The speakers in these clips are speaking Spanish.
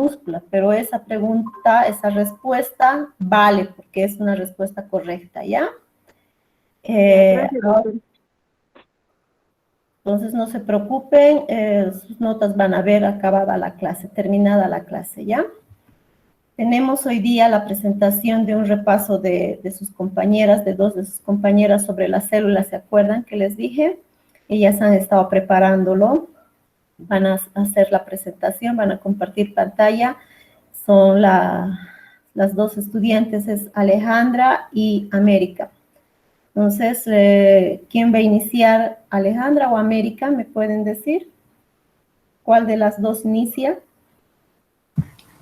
minúscula, pero esa pregunta, esa respuesta vale porque es una respuesta correcta, ¿ya? Gracias, doctor. Entonces no se preocupen, sus notas van a ver acabada la clase, terminada la clase, ¿ya? Tenemos hoy día la presentación de un repaso de sus compañeras, de dos de sus compañeras sobre las células, ¿se acuerdan que les dije? Ellas han estado preparándolo, van a hacer la presentación, van a compartir pantalla. Son las dos estudiantes, es Alejandra y América. Entonces, ¿quién va a iniciar? ¿Alejandra o América? ¿Me pueden decir? ¿Cuál de las dos inicia?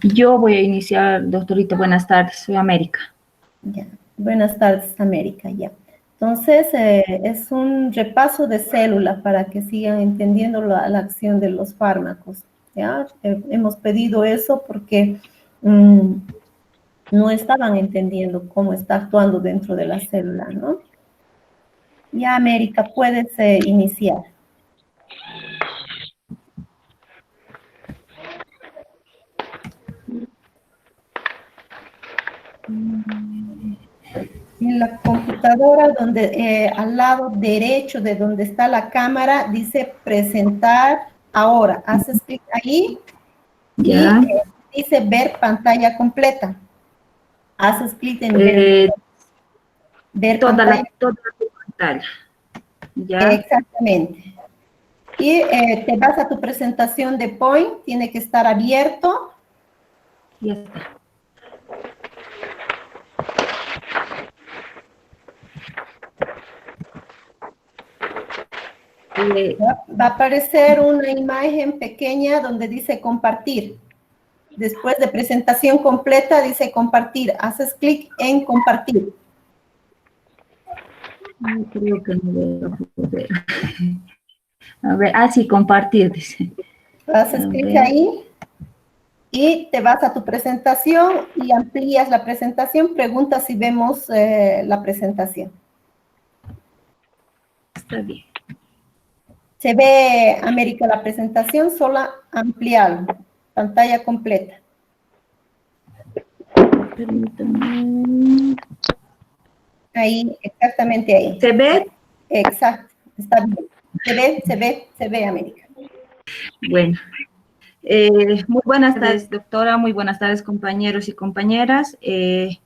Yo voy a iniciar, doctorita. Buenas tardes, soy América. Ya. Buenas tardes, América, ya. Entonces, es un repaso de célula para que sigan entendiendo la acción de los fármacos, ¿ya? Hemos pedido eso porque no estaban entendiendo cómo está actuando dentro de la célula, ¿no? Ya, América, puedes iniciar. En la computadora, donde al lado derecho de donde está la cámara, dice presentar ahora. Haces clic ahí Ya. y dice ver pantalla completa. Haces clic en ver Toda pantalla. la pantalla. Ya. Exactamente. Y te vas a tu presentación de Point, tiene que estar abierto. Ya está. Va a aparecer una imagen pequeña donde dice compartir. Después de presentación completa dice compartir. Haces clic en compartir. No creo que no voy a poder. A ver, sí, compartir, dice. Haces clic ahí y te vas a tu presentación y amplías la presentación. Pregunta si vemos la presentación. Está bien. Se ve, América, la presentación, solo ampliarlo. Pantalla completa. Permítame. Ahí, exactamente ahí. ¿Se ve? Exacto, está bien. Se ve, América. Bueno. Muy buenas tardes, doctora. Muy buenas tardes, compañeros y compañeras. En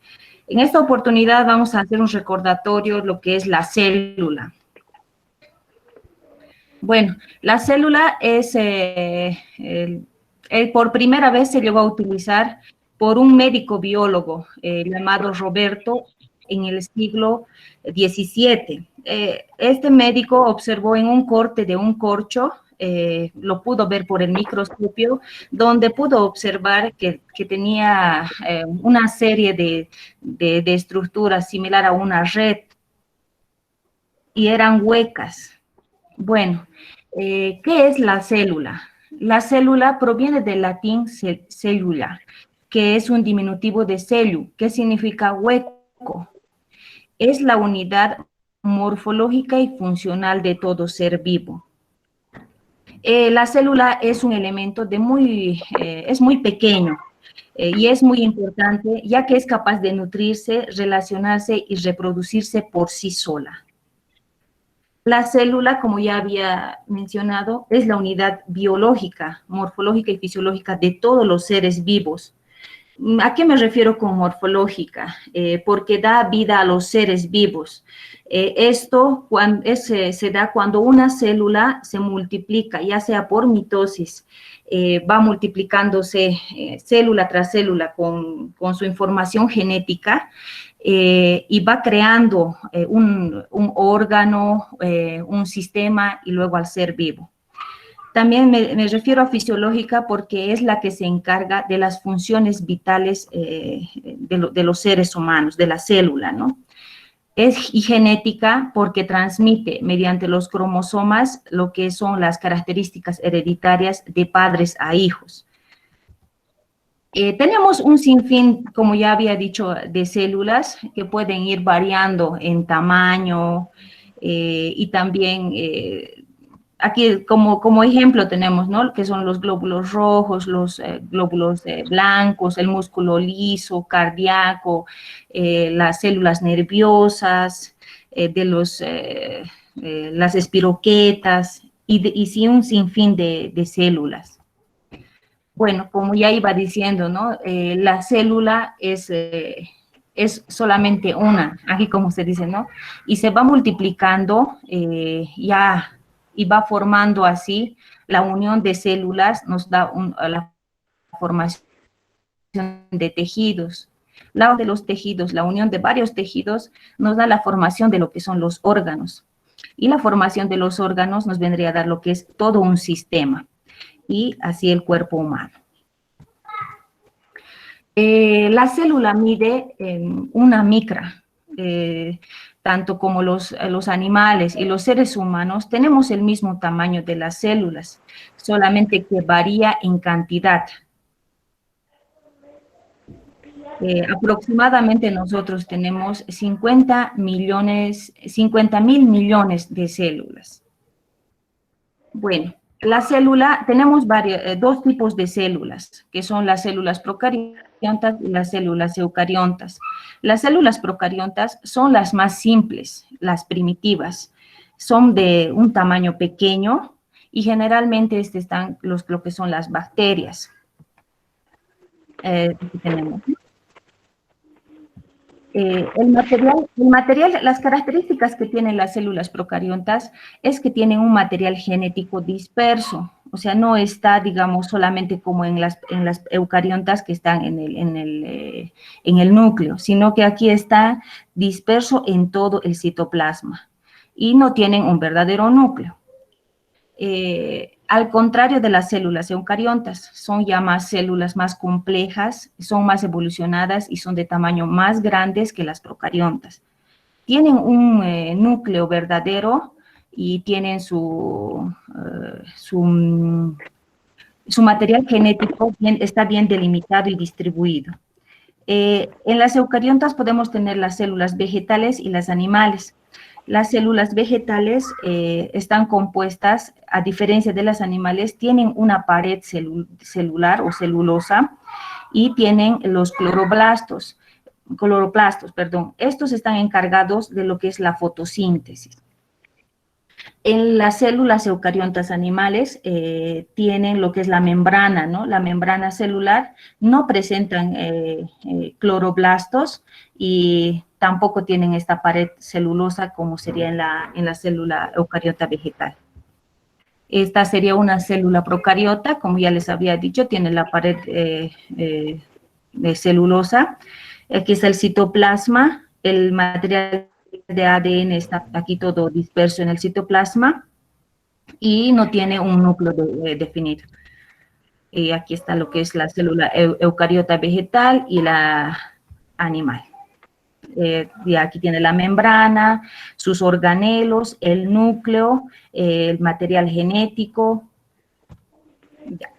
esta oportunidad vamos a hacer un recordatorio de lo que es la célula. Bueno, la célula es, por primera vez se llegó a utilizar por un médico biólogo llamado Roberto en el siglo XVII. Este médico observó en un corte de un corcho, lo pudo ver por el microscopio, donde pudo observar que tenía una serie de estructuras similar a una red y eran huecas. Bueno, ¿qué es la célula? La célula proviene del latín cellula, que es un diminutivo de cellu, que significa hueco. Es la unidad morfológica y funcional de todo ser vivo. La célula es un elemento es muy pequeño y es muy importante, ya que es capaz de nutrirse, relacionarse y reproducirse por sí sola. La célula, como ya había mencionado, es la unidad biológica, morfológica y fisiológica de todos los seres vivos. ¿A qué me refiero con morfológica? Porque da vida a los seres vivos. Esto se da cuando una célula se multiplica, ya sea por mitosis, va multiplicándose célula tras célula con su información genética, y va creando un órgano, un sistema y luego al ser vivo. También me refiero a fisiológica porque es la que se encarga de las funciones vitales de los seres humanos, de la célula, ¿no? Y genética porque transmite mediante los cromosomas lo que son las características hereditarias de padres a hijos. Tenemos un sinfín, como ya había dicho, de células que pueden ir variando en tamaño y también aquí como ejemplo tenemos, ¿no? Que son los glóbulos rojos, los glóbulos blancos, el músculo liso, cardíaco, las células nerviosas, las espiroquetas y sí un sinfín de células. Bueno, como ya iba diciendo, ¿no? La célula es solamente una, aquí como se dice, ¿no? Y se va multiplicando y va formando así la unión de células, nos da la formación de tejidos. La de los tejidos, la unión de varios tejidos, nos da la formación de lo que son los órganos. Y la formación de los órganos nos vendría a dar lo que es todo un sistema. Y así el cuerpo humano. La célula mide una micra, tanto como los animales y los seres humanos tenemos el mismo tamaño de las células, solamente que varía en cantidad. Aproximadamente nosotros tenemos 50.000 millones de células. Bueno, la célula, tenemos dos tipos de células, que son las células procariontas y las células eucariontas. Las células procariontas son las más simples, las primitivas. Son de un tamaño pequeño y generalmente están lo que son las bacterias. Aquí tenemos. El material, las características que tienen las células procariontas es que tienen un material genético disperso, o sea, no está, digamos, solamente como en las eucariontas que están en el núcleo, sino que aquí está disperso en todo el citoplasma y no tienen un verdadero núcleo. Al contrario de las células eucariontas, son ya más células más complejas, son más evolucionadas y son de tamaño más grandes que las procariontas. Tienen un núcleo verdadero y tienen su material genético está bien delimitado y distribuido. En las eucariontas podemos tener las células vegetales y las animales. Las células vegetales están compuestas, a diferencia de las animales, tienen una pared celular o celulosa y tienen los cloroplastos. Estos están encargados de lo que es la fotosíntesis. En las células eucariontas animales tienen lo que es la membrana, ¿no? La membrana celular, no presentan cloroplastos y tampoco tienen esta pared celulosa como sería en la célula eucariota vegetal. Esta sería una célula procariota, como ya les había dicho, tiene la pared de celulosa. Aquí está el citoplasma, el material de ADN está aquí todo disperso en el citoplasma y no tiene un núcleo definido. Y aquí está lo que es la célula eucariota vegetal y la animal. Y aquí tiene la membrana, sus organelos, el núcleo, el material genético. Ya.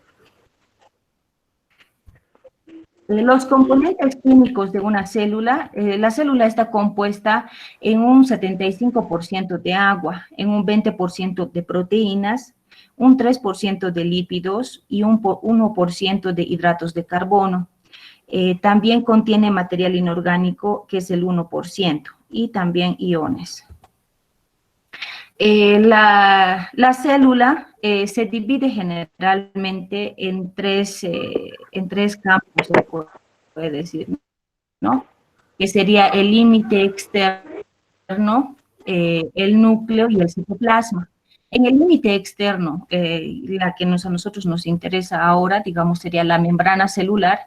Los componentes químicos de una célula, la célula está compuesta en un 75% de agua, en un 20% de proteínas, un 3% de lípidos y un 1% de hidratos de carbono. También contiene material inorgánico, que es el 1%, y también iones. La célula se divide generalmente en tres campos, se puede decir, ¿no? Que sería el límite externo, el núcleo y el citoplasma. En el límite externo, la que a nosotros nos interesa ahora, digamos, sería la membrana celular,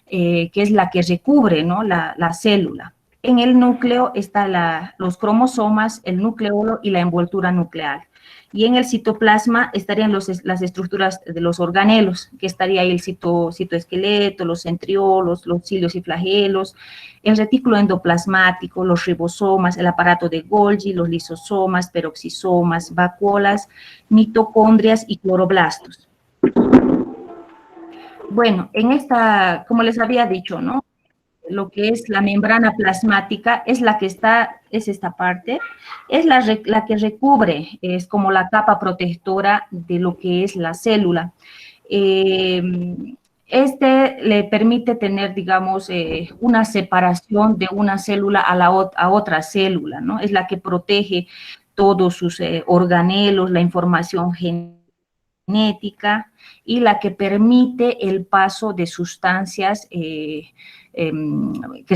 que es la que recubre, ¿no? la célula. En el núcleo están los cromosomas, el nucleolo y la envoltura nuclear. Y en el citoplasma estarían las estructuras de los organelos, que estaría ahí el citoesqueleto, los centriolos, los cilios y flagelos, el retículo endoplasmático, los ribosomas, el aparato de Golgi, los lisosomas, peroxisomas, vacuolas, mitocondrias y cloробlastos. Bueno, como les había dicho, ¿no? Lo que es la membrana plasmática es la que está es esta parte, es la que recubre, es como la capa protectora de lo que es la célula. Este le permite tener, digamos, una separación de una célula a otra célula, ¿no? Es la que protege todos sus organelos, la información genética y la que permite el paso de sustancias que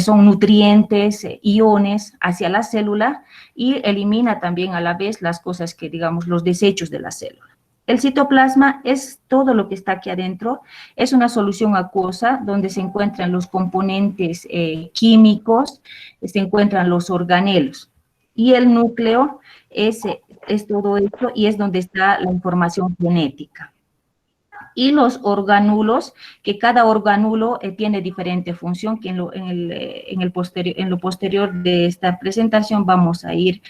son nutrientes, iones hacia la célula y elimina también a la vez las cosas que, digamos, los desechos de la célula. El citoplasma es todo lo que está aquí adentro, es una solución acuosa donde se encuentran los componentes químicos, se encuentran los organelos y el núcleo es todo esto y es donde está la información genética. Y los organulos, que cada organulo tiene diferente función, que en lo posterior de esta presentación vamos a ir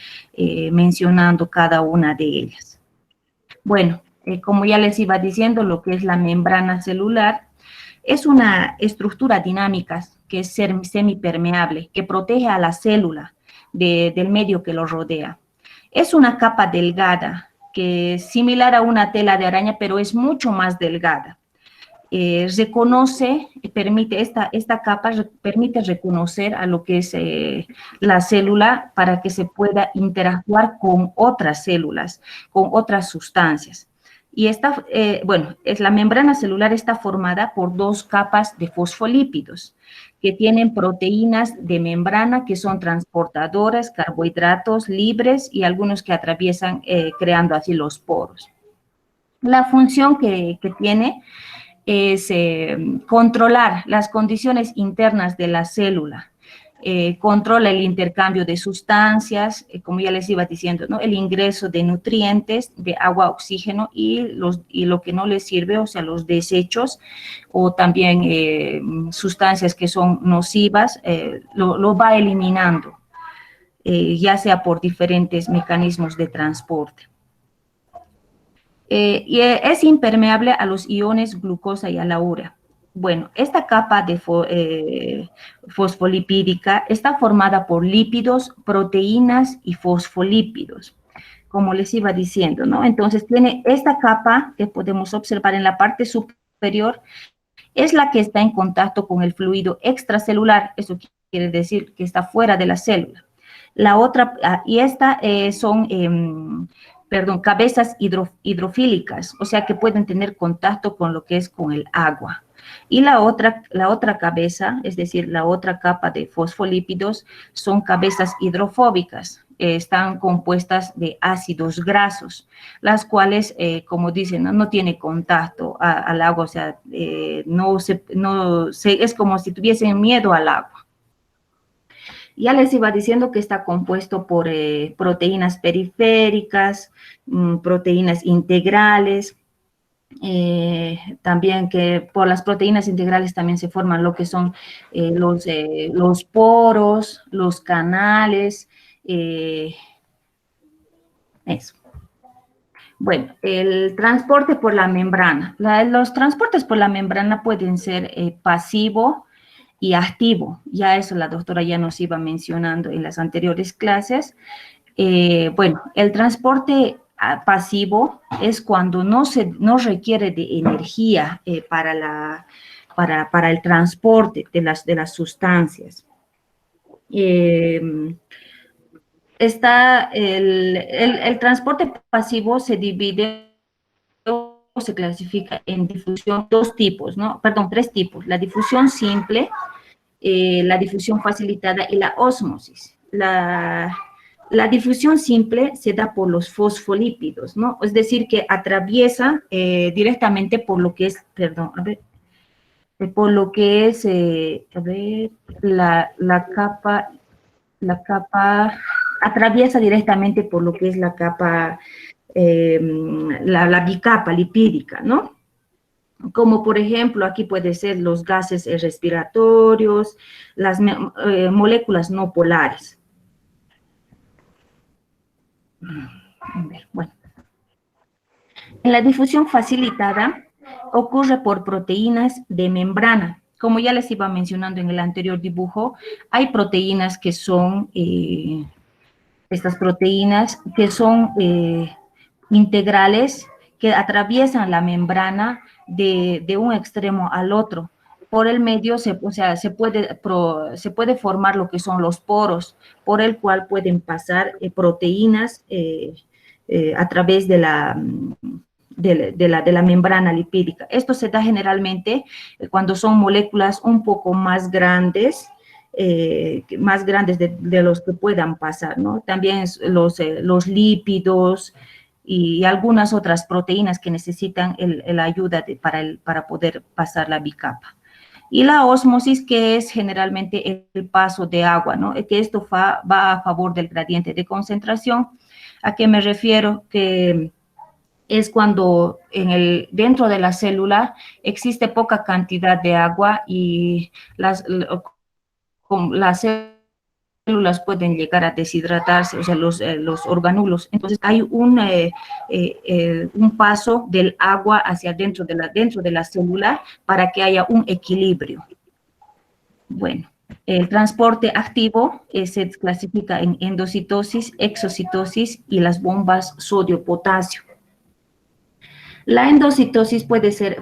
mencionando cada una de ellas. Bueno, como ya les iba diciendo, lo que es la membrana celular es una estructura dinámica que es semipermeable, que protege a la célula del medio que lo rodea. Es una capa delgada, que es similar a una tela de araña, pero es mucho más delgada. Esta capa permite reconocer a lo que es la célula para que se pueda interactuar con otras células, con otras sustancias. Y la membrana celular está formada por dos capas de fosfolípidos que tienen proteínas de membrana que son transportadoras, carbohidratos libres y algunos que atraviesan creando así los poros. La función que tiene es controlar las condiciones internas de la célula, controla el intercambio de sustancias, como ya les iba diciendo, ¿no? El ingreso de nutrientes, de agua, oxígeno y lo que no les sirve, o sea, los desechos o también sustancias que son nocivas, lo va eliminando, ya sea por diferentes mecanismos de transporte. Y es impermeable a los iones glucosa y a la urea. Bueno, esta capa de fosfolipídica está formada por lípidos, proteínas y fosfolípidos, como les iba diciendo, ¿no? Entonces, tiene esta capa que podemos observar en la parte superior, es la que está en contacto con el fluido extracelular, eso quiere decir que está fuera de la célula. La otra, y esta son cabezas hidrofílicas, o sea que pueden tener contacto con lo que es con el agua. Y la otra cabeza, es decir, la otra capa de fosfolípidos, son cabezas hidrofóbicas, están compuestas de ácidos grasos, las cuales, como dicen, no tiene contacto al agua, o sea, es como si tuviesen miedo al agua. Ya les iba diciendo que está compuesto por proteínas periféricas, proteínas integrales, también que por las proteínas integrales también se forman lo que son los poros, los canales, eso. Bueno, el transporte por la membrana. Los transportes por la membrana pueden ser pasivo y activo. Ya eso la doctora ya nos iba mencionando en las anteriores clases. Bueno, el transporte pasivo es cuando no requiere de energía para el transporte de las sustancias. El transporte pasivo se divide o se clasifica en difusión, tres tipos, la difusión simple, la difusión facilitada y la ósmosis. La difusión simple se da por los fosfolípidos, ¿no? Es decir, que atraviesa directamente por lo que es, por lo que es, la capa, atraviesa directamente por lo que es la capa, la bicapa lipídica, ¿no? Como por ejemplo, aquí puede ser los gases respiratorios, las moléculas no polares. Bueno. En la difusión facilitada ocurre por proteínas de membrana. Como ya les iba mencionando en el anterior dibujo, hay proteínas que son estas proteínas que son integrales, que atraviesan la membrana de un extremo al otro. Por el medio, se puede formar lo que son los poros, por el cual pueden pasar proteínas a través de la membrana lipídica. Esto se da generalmente cuando son moléculas un poco más grandes de los que puedan pasar, ¿no? También los lípidos y algunas otras proteínas que necesitan la ayuda para poder pasar la bicapa. Y la ósmosis, que es generalmente el paso de agua, ¿no? Que esto va a favor del gradiente de concentración. ¿A qué me refiero? Que es cuando dentro de la célula existe poca cantidad de agua y las células pueden llegar a deshidratarse, o sea, los organulos. Entonces, hay un paso del agua hacia dentro de la célula para que haya un equilibrio. Bueno, el transporte activo se clasifica en endocitosis, exocitosis y las bombas sodio-potasio. La endocitosis puede ser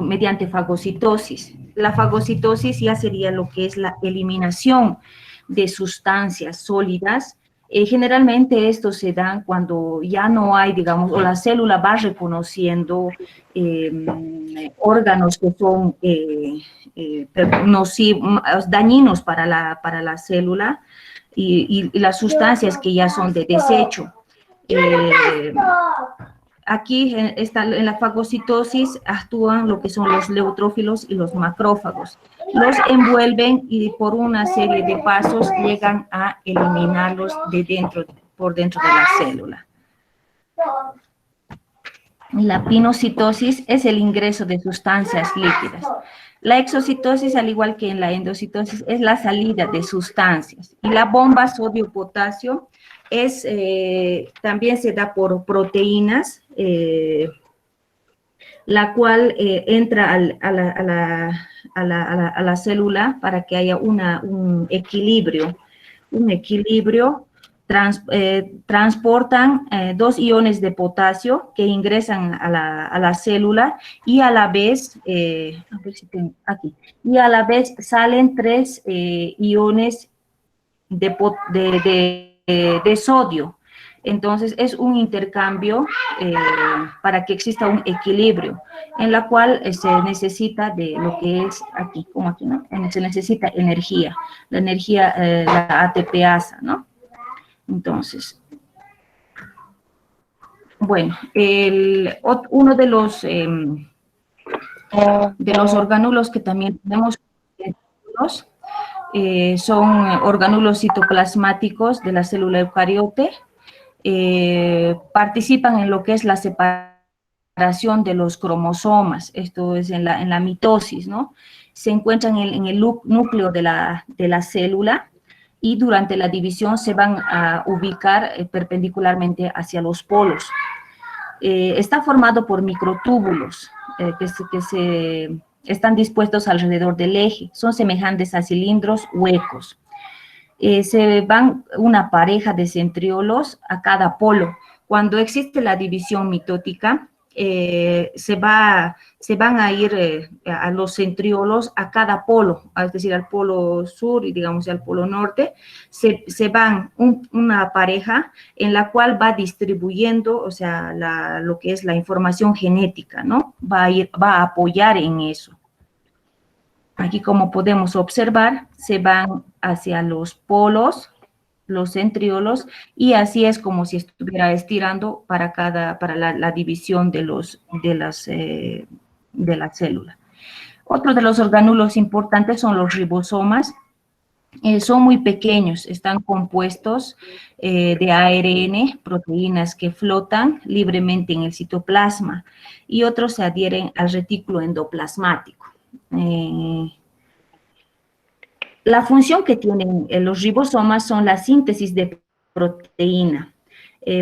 mediante fagocitosis. La fagocitosis ya sería lo que es la eliminación de sustancias sólidas. Generalmente esto se da cuando ya no hay, digamos, o la célula va reconociendo órganos que son dañinos para la célula y las sustancias que ya son de desecho. Aquí en la fagocitosis actúan lo que son los neutrófilos y los macrófagos. Los envuelven y por una serie de pasos llegan a eliminarlos por dentro de la célula. La pinocitosis es el ingreso de sustancias líquidas. La exocitosis, al igual que en la endocitosis, es la salida de sustancias. Y la bomba sodio-potasio también se da por proteínas, la cual entra a la célula para que haya un equilibrio. Transportan 2 iones de potasio que ingresan a la célula y a la vez, salen 3 iones de sodio. Entonces, es un intercambio para que exista un equilibrio, en la cual se necesita de lo que es aquí, como aquí, ¿no? Se necesita energía, la energía, la ATPasa, ¿no? Entonces, bueno, uno de los orgánulos que también tenemos son orgánulos citoplasmáticos de la célula eucariote. Participan en lo que es la separación de los cromosomas, esto es en la mitosis, ¿no? Se encuentran en el núcleo de la célula y durante la división se van a ubicar perpendicularmente hacia los polos. Está formado por microtúbulos que están dispuestos alrededor del eje, son semejantes a cilindros huecos. Se van una pareja de centriolos a cada polo. Cuando existe la división mitótica, se van a ir a los centriolos a cada polo, es decir, al polo sur y digamos al polo norte, se van una pareja en la cual va distribuyendo, o sea, lo que es la información genética, ¿no? Va a apoyar en eso. Aquí, como podemos observar, se van hacia los polos, los centriolos, y así es como si estuviera estirando para la división de la célula. Otro de los orgánulos importantes son los ribosomas. Son muy pequeños, están compuestos de ARN, proteínas que flotan libremente en el citoplasma, y otros se adhieren al retículo endoplasmático. La función que tienen los ribosomas son la síntesis de proteína,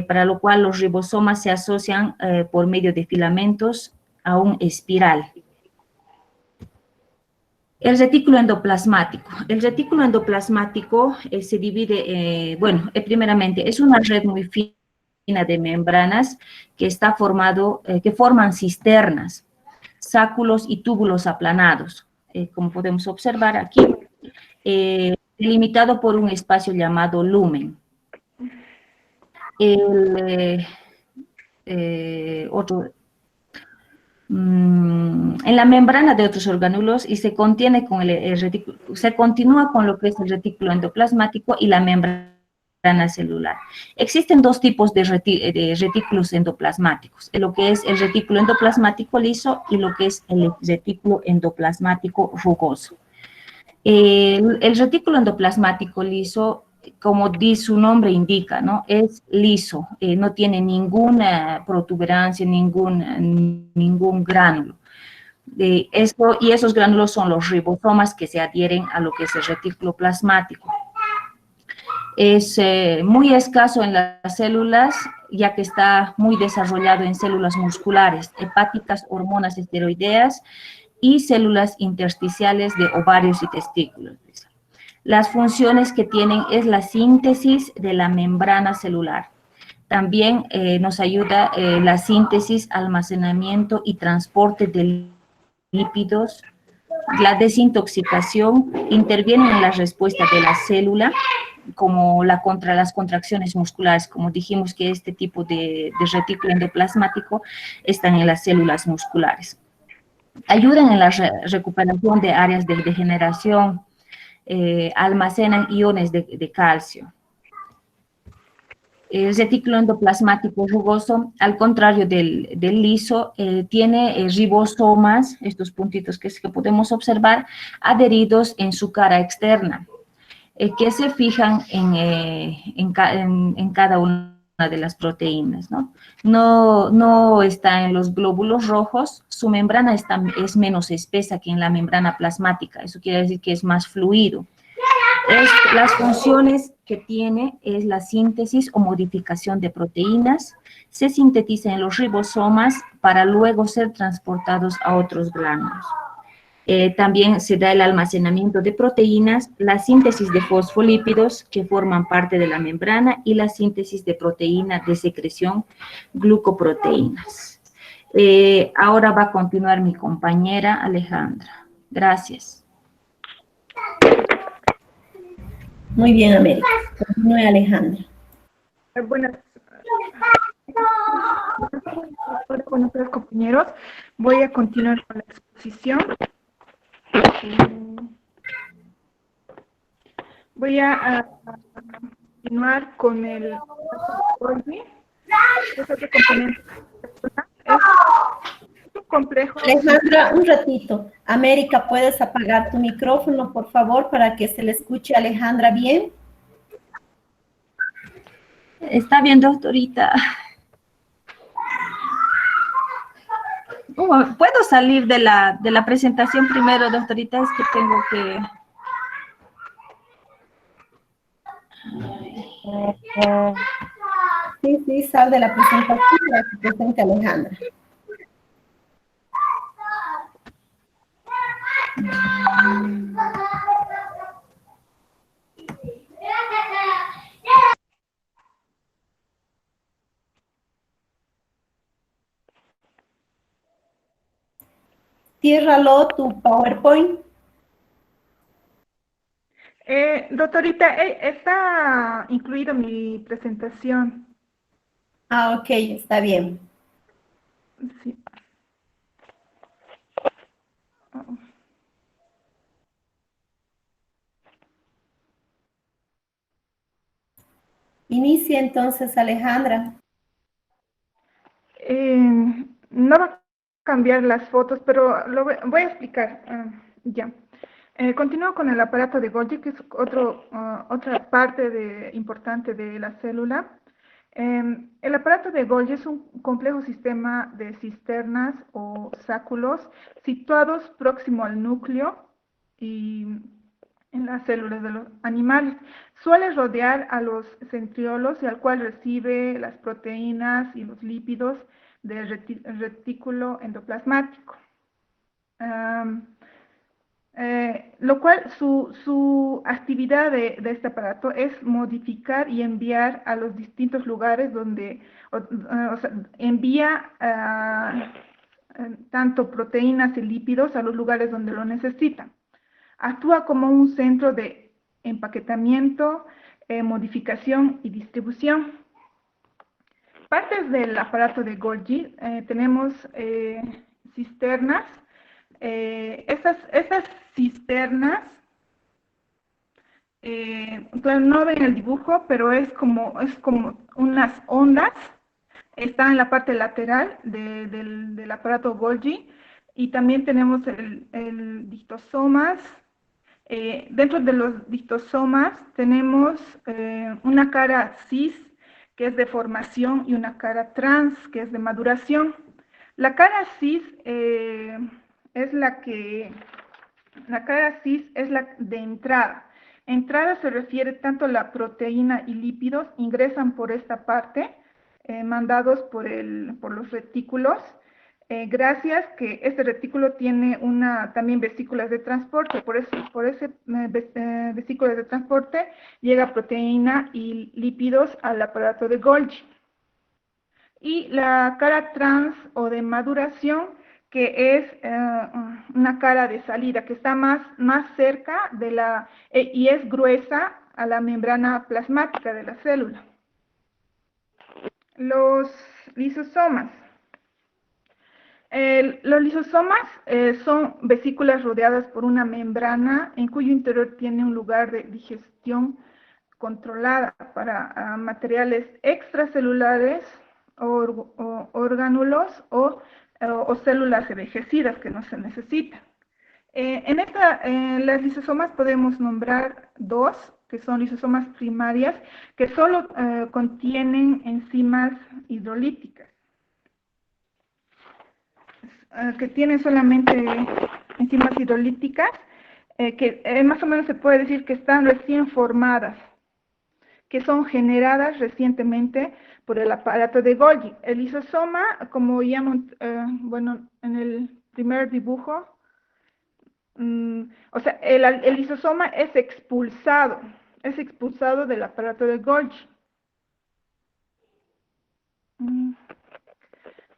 para lo cual los ribosomas se asocian por medio de filamentos a un espiral. El retículo endoplasmático. El retículo endoplasmático se divide, primeramente, es una red muy fina de membranas que está formado, que forman cisternas, sáculos y túbulos aplanados, como podemos observar aquí, delimitado por un espacio llamado lumen. Otro en la membrana de otros orgánulos y se contiene con el retículo, se continúa con lo que es el retículo endoplasmático y la membrana celular. Existen dos tipos de retículos endoplasmáticos, lo que es el retículo endoplasmático liso y lo que es el retículo endoplasmático rugoso. El retículo endoplasmático liso, como su nombre indica, ¿no? Es liso, no tiene ninguna protuberancia, ningún gránulo. Y esos gránulos son los ribosomas que se adhieren a lo que es el retículo plasmático. Es muy escaso en las células, ya que está muy desarrollado en células musculares, hepáticas, hormonas esteroideas y células intersticiales de ovarios y testículos. Las funciones que tienen es la síntesis de la membrana celular. También nos ayuda la síntesis, almacenamiento y transporte de lípidos, la desintoxicación, interviene en la respuesta de la célula, como contra las contracciones musculares, como dijimos que este tipo de retículo endoplasmático están en las células musculares. Ayudan en la recuperación de áreas de degeneración, almacenan iones de calcio. El retículo endoplasmático rugoso, al contrario del liso, tiene ribosomas, estos puntitos que podemos observar, adheridos en su cara externa, que se fijan en cada una de las proteínas, ¿no? No está en los glóbulos rojos, su membrana es menos espesa que en la membrana plasmática, eso quiere decir que es más fluido. Las funciones que tiene es la síntesis o modificación de proteínas, se sintetiza en los ribosomas para luego ser transportados a otros gránulos. También se da el almacenamiento de proteínas, la síntesis de fosfolípidos que forman parte de la membrana y la síntesis de proteínas de secreción, glucoproteínas. Ahora va a continuar mi compañera Alejandra. Gracias. Muy bien, América. Continúe, Alejandra. Buenas tardes, compañeros. Voy a continuar con la exposición. Voy a continuar con el Golgi. Es otro componente. Es un complejo. Alejandra, un ratito. América, ¿puedes apagar tu micrófono, por favor, para que se le escuche a Alejandra bien? Está bien, doctorita. ¿Puedo salir de la presentación primero, doctorita? Es que tengo que... Sí, sal de la presentación para que presente a Alejandra. Ciérralo tu PowerPoint. Doctorita, está incluido mi presentación. Ah, ok, está bien. Sí. Inicia entonces, Alejandra. No va a cambiar las fotos, pero lo voy a explicar. Ya. Continúo con el aparato de Golgi, que es otra parte importante de la célula. El aparato de Golgi es un complejo sistema de cisternas o sáculos situados próximo al núcleo y en las células de los animales. Suele rodear a los centriolos y al cual recibe las proteínas y los lípidos del retículo endoplasmático. Lo cual su actividad de este aparato es modificar y enviar a los distintos lugares donde, o sea, envía tanto proteínas y lípidos a los lugares donde lo necesitan. Actúa como un centro de empaquetamiento, modificación y distribución. Partes del aparato de Golgi, tenemos cisternas. Esas cisternas, claro, no ven el dibujo, pero es como unas ondas. Está en la parte lateral del aparato Golgi, y también tenemos el distosomas. Dentro de los distosomas tenemos una cara cis, que es de formación, y una cara trans, que es de maduración. La cara cis la cara cis es la de entrada. Entrada se refiere tanto a la proteína y lípidos ingresan por esta parte, mandados por los retículos, gracias que este retículo tiene también vesículas de transporte. Por ese vesículas de transporte llega proteína y lípidos al aparato de Golgi. Y la cara trans o de maduración, que es una cara de salida, que está más cerca y es gruesa a la membrana plasmática de la célula. Los lisosomas. Los lisosomas son vesículas rodeadas por una membrana en cuyo interior tiene un lugar de digestión controlada para materiales extracelulares, orgánulos o células envejecidas que no se necesitan. En las lisosomas podemos nombrar dos, que son lisosomas primarias, que solo contienen enzimas hidrolíticas, que tienen solamente enzimas hidrolíticas, que más o menos se puede decir que están recién formadas, que son generadas recientemente por el aparato de Golgi. El lisosoma, como ya, bueno, en el primer dibujo, o sea, el lisosoma es expulsado del aparato de Golgi.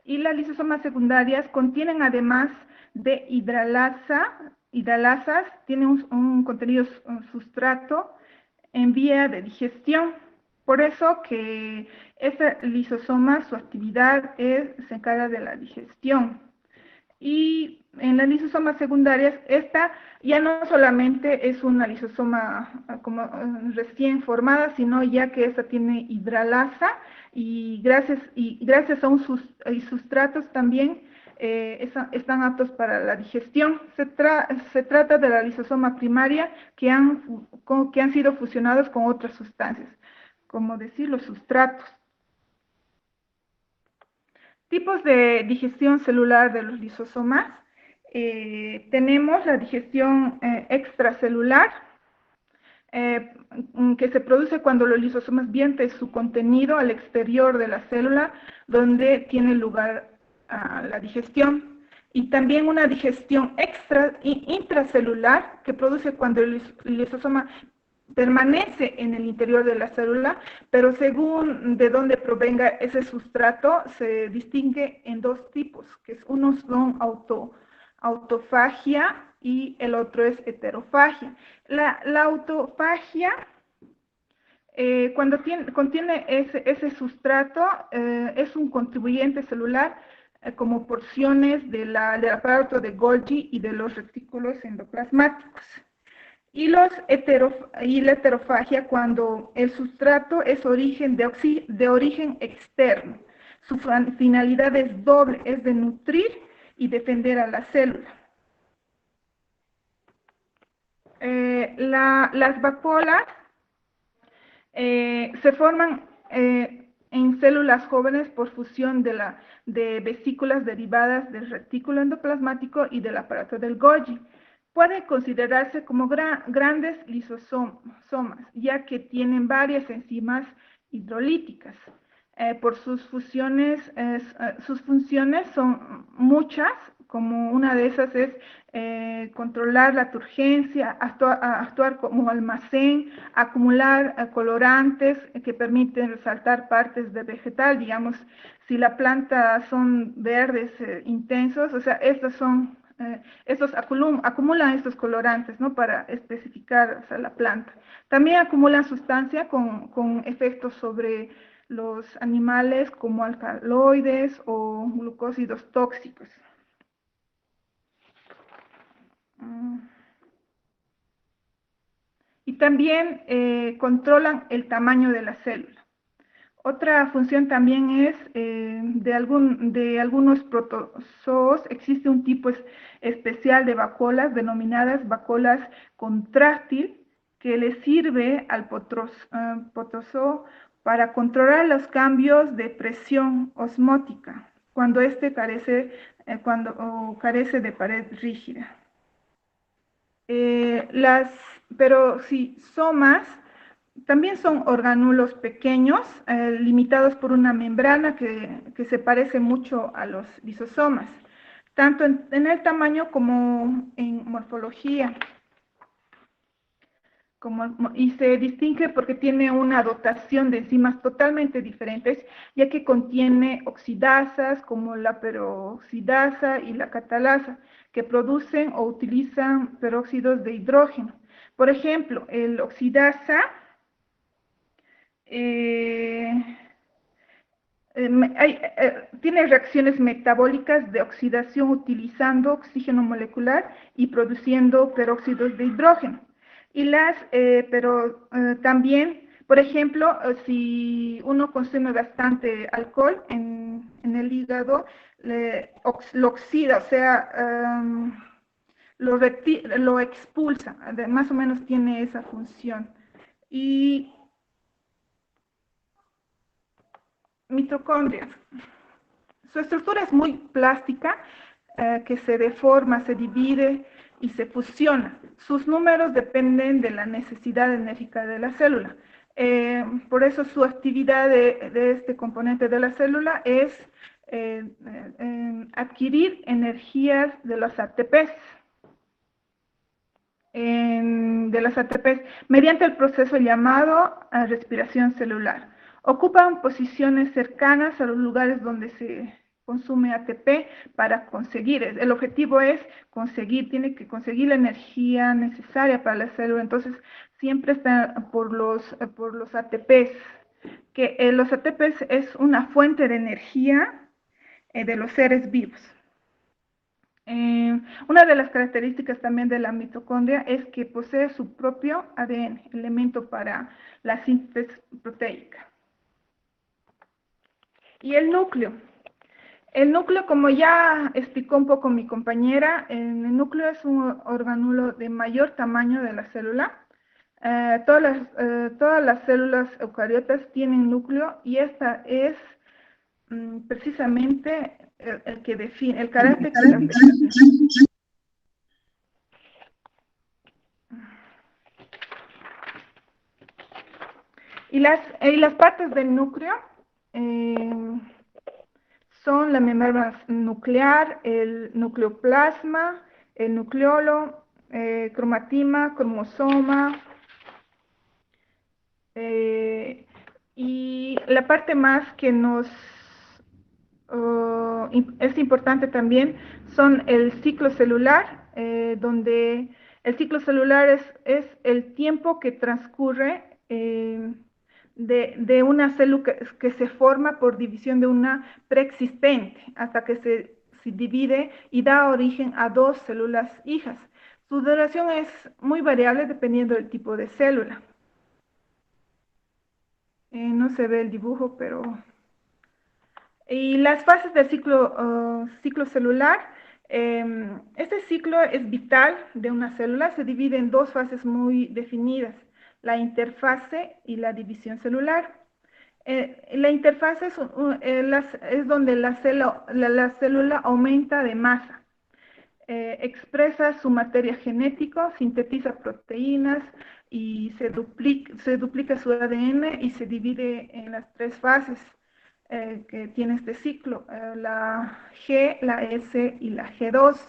Y las lisosomas secundarias contienen, además de hidralasas, tienen un contenido sustrato en vía de digestión. Por eso que este lisosoma, su actividad se encarga de la digestión. Y en las lisosomas secundarias, esta ya no solamente es una lisosoma como recién formada, sino ya que esta tiene hidralasa, y gracias a sustratos también están aptos para la digestión. Se trata de la lisosoma primaria que han sido fusionados con otras sustancias, como decir los sustratos. Tipos de digestión celular de los lisosomas. Tenemos la digestión extracelular, que se produce cuando los lisosomas vierten su contenido al exterior de la célula, donde tiene lugar la digestión. Y también una digestión intracelular, que produce cuando el lisosoma permanece en el interior de la célula, pero según de dónde provenga ese sustrato, se distingue en dos tipos, que unos son autofagia y el otro es heterofagia. La autofagia, cuando contiene ese sustrato, es un contribuyente celular, como porciones del aparato de Golgi y de los retículos endoplasmáticos. Y la heterofagia, cuando el sustrato es de origen externo. Su finalidad es doble, es de nutrir y defender a la célula. Las vacuolas se forman en células jóvenes por fusión de vesículas derivadas del retículo endoplasmático y del aparato del Golgi. Puede considerarse como grandes lisosomas, ya que tienen varias enzimas hidrolíticas. Por sus funciones son muchas, como una de esas es controlar la turgencia, actuar como almacén, acumular colorantes que permiten resaltar partes de vegetal, digamos, si la planta son verdes intensos, o sea, estos acumulan estos colorantes, ¿no? Para especificar, o sea, la planta. También acumulan sustancia con efectos sobre los animales como alcaloides o glucósidos tóxicos. Y también controlan el tamaño de la célula. Otra función también es de algunos protozoos, existe un tipo especial de vacuolas denominadas vacuolas contráctil que le sirve al protozoo para controlar los cambios de presión osmótica cuando éste carece de pared rígida. Pero si somas también son orgánulos pequeños, limitados por una membrana que se parece mucho a los lisosomas, tanto en el tamaño como en morfología. Y se distingue porque tiene una dotación de enzimas totalmente diferentes, ya que contiene oxidasas como la peroxidasa y la catalasa, que producen o utilizan peróxidos de hidrógeno. Por ejemplo, el oxidasa tiene reacciones metabólicas de oxidación utilizando oxígeno molecular y produciendo peróxidos de hidrógeno. Pero también, por ejemplo, si uno consume bastante alcohol en el hígado, lo oxida, o sea, lo expulsa, más o menos tiene esa función. Y mitocondrias. Su estructura es muy plástica, que se deforma, se divide y se fusiona. Sus números dependen de la necesidad enérgica de la célula. Por eso su actividad de este componente de la célula es adquirir energías de los ATPs. Mediante el proceso llamado respiración celular. Ocupan posiciones cercanas a los lugares donde se consume ATP para conseguir. El objetivo es tiene que conseguir la energía necesaria para la célula. Entonces, siempre están por los ATPs, que los ATPs es una fuente de energía de los seres vivos. Una de las características también de la mitocondria es que posee su propio ADN, elemento para la síntesis proteica. Y el núcleo. El núcleo, como ya explicó un poco mi compañera, el núcleo es un orgánulo de mayor tamaño de la célula. Todas las células eucariotas tienen núcleo y esta es precisamente el que define, el carácter que las define. Y las partes del núcleo son la membrana nuclear, el nucleoplasma, el nucleolo, cromatima, cromosoma, y la parte más que es importante también son el ciclo celular, donde el ciclo celular es el tiempo que transcurre de una célula que se forma por división de una preexistente hasta que se divide y da origen a dos células hijas. Su duración es muy variable dependiendo del tipo de célula. No se ve el dibujo, pero... Y las fases del ciclo celular. Este ciclo es vital de una célula, se divide en dos fases muy definidas, la interfase y la división celular. La interfase es donde la célula aumenta de masa, expresa su materia genética, sintetiza proteínas y se duplica su ADN y se divide en las tres fases. que tiene este ciclo, la G, la S y la G2.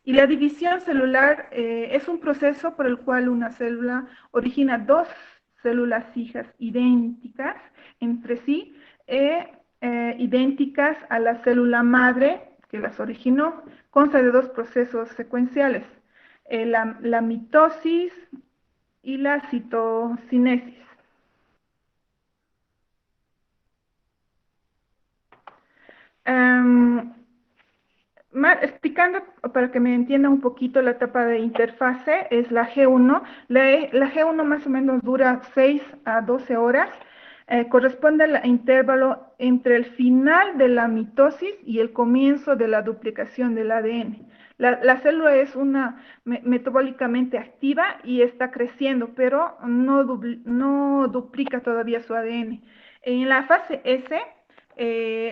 Y la división celular es un proceso por el cual una célula origina dos células hijas idénticas entre sí, idénticas a la célula madre que las originó. Consta de dos procesos secuenciales, la mitosis y la citocinesis. Explicando para que me entienda un poquito la etapa de interfase, es la G1. La G1 más o menos dura 6 a 12 horas. Corresponde al intervalo entre el final de la mitosis y el comienzo de la duplicación del ADN. La célula es metabólicamente activa y está creciendo, pero no duplica todavía su ADN. En la fase S,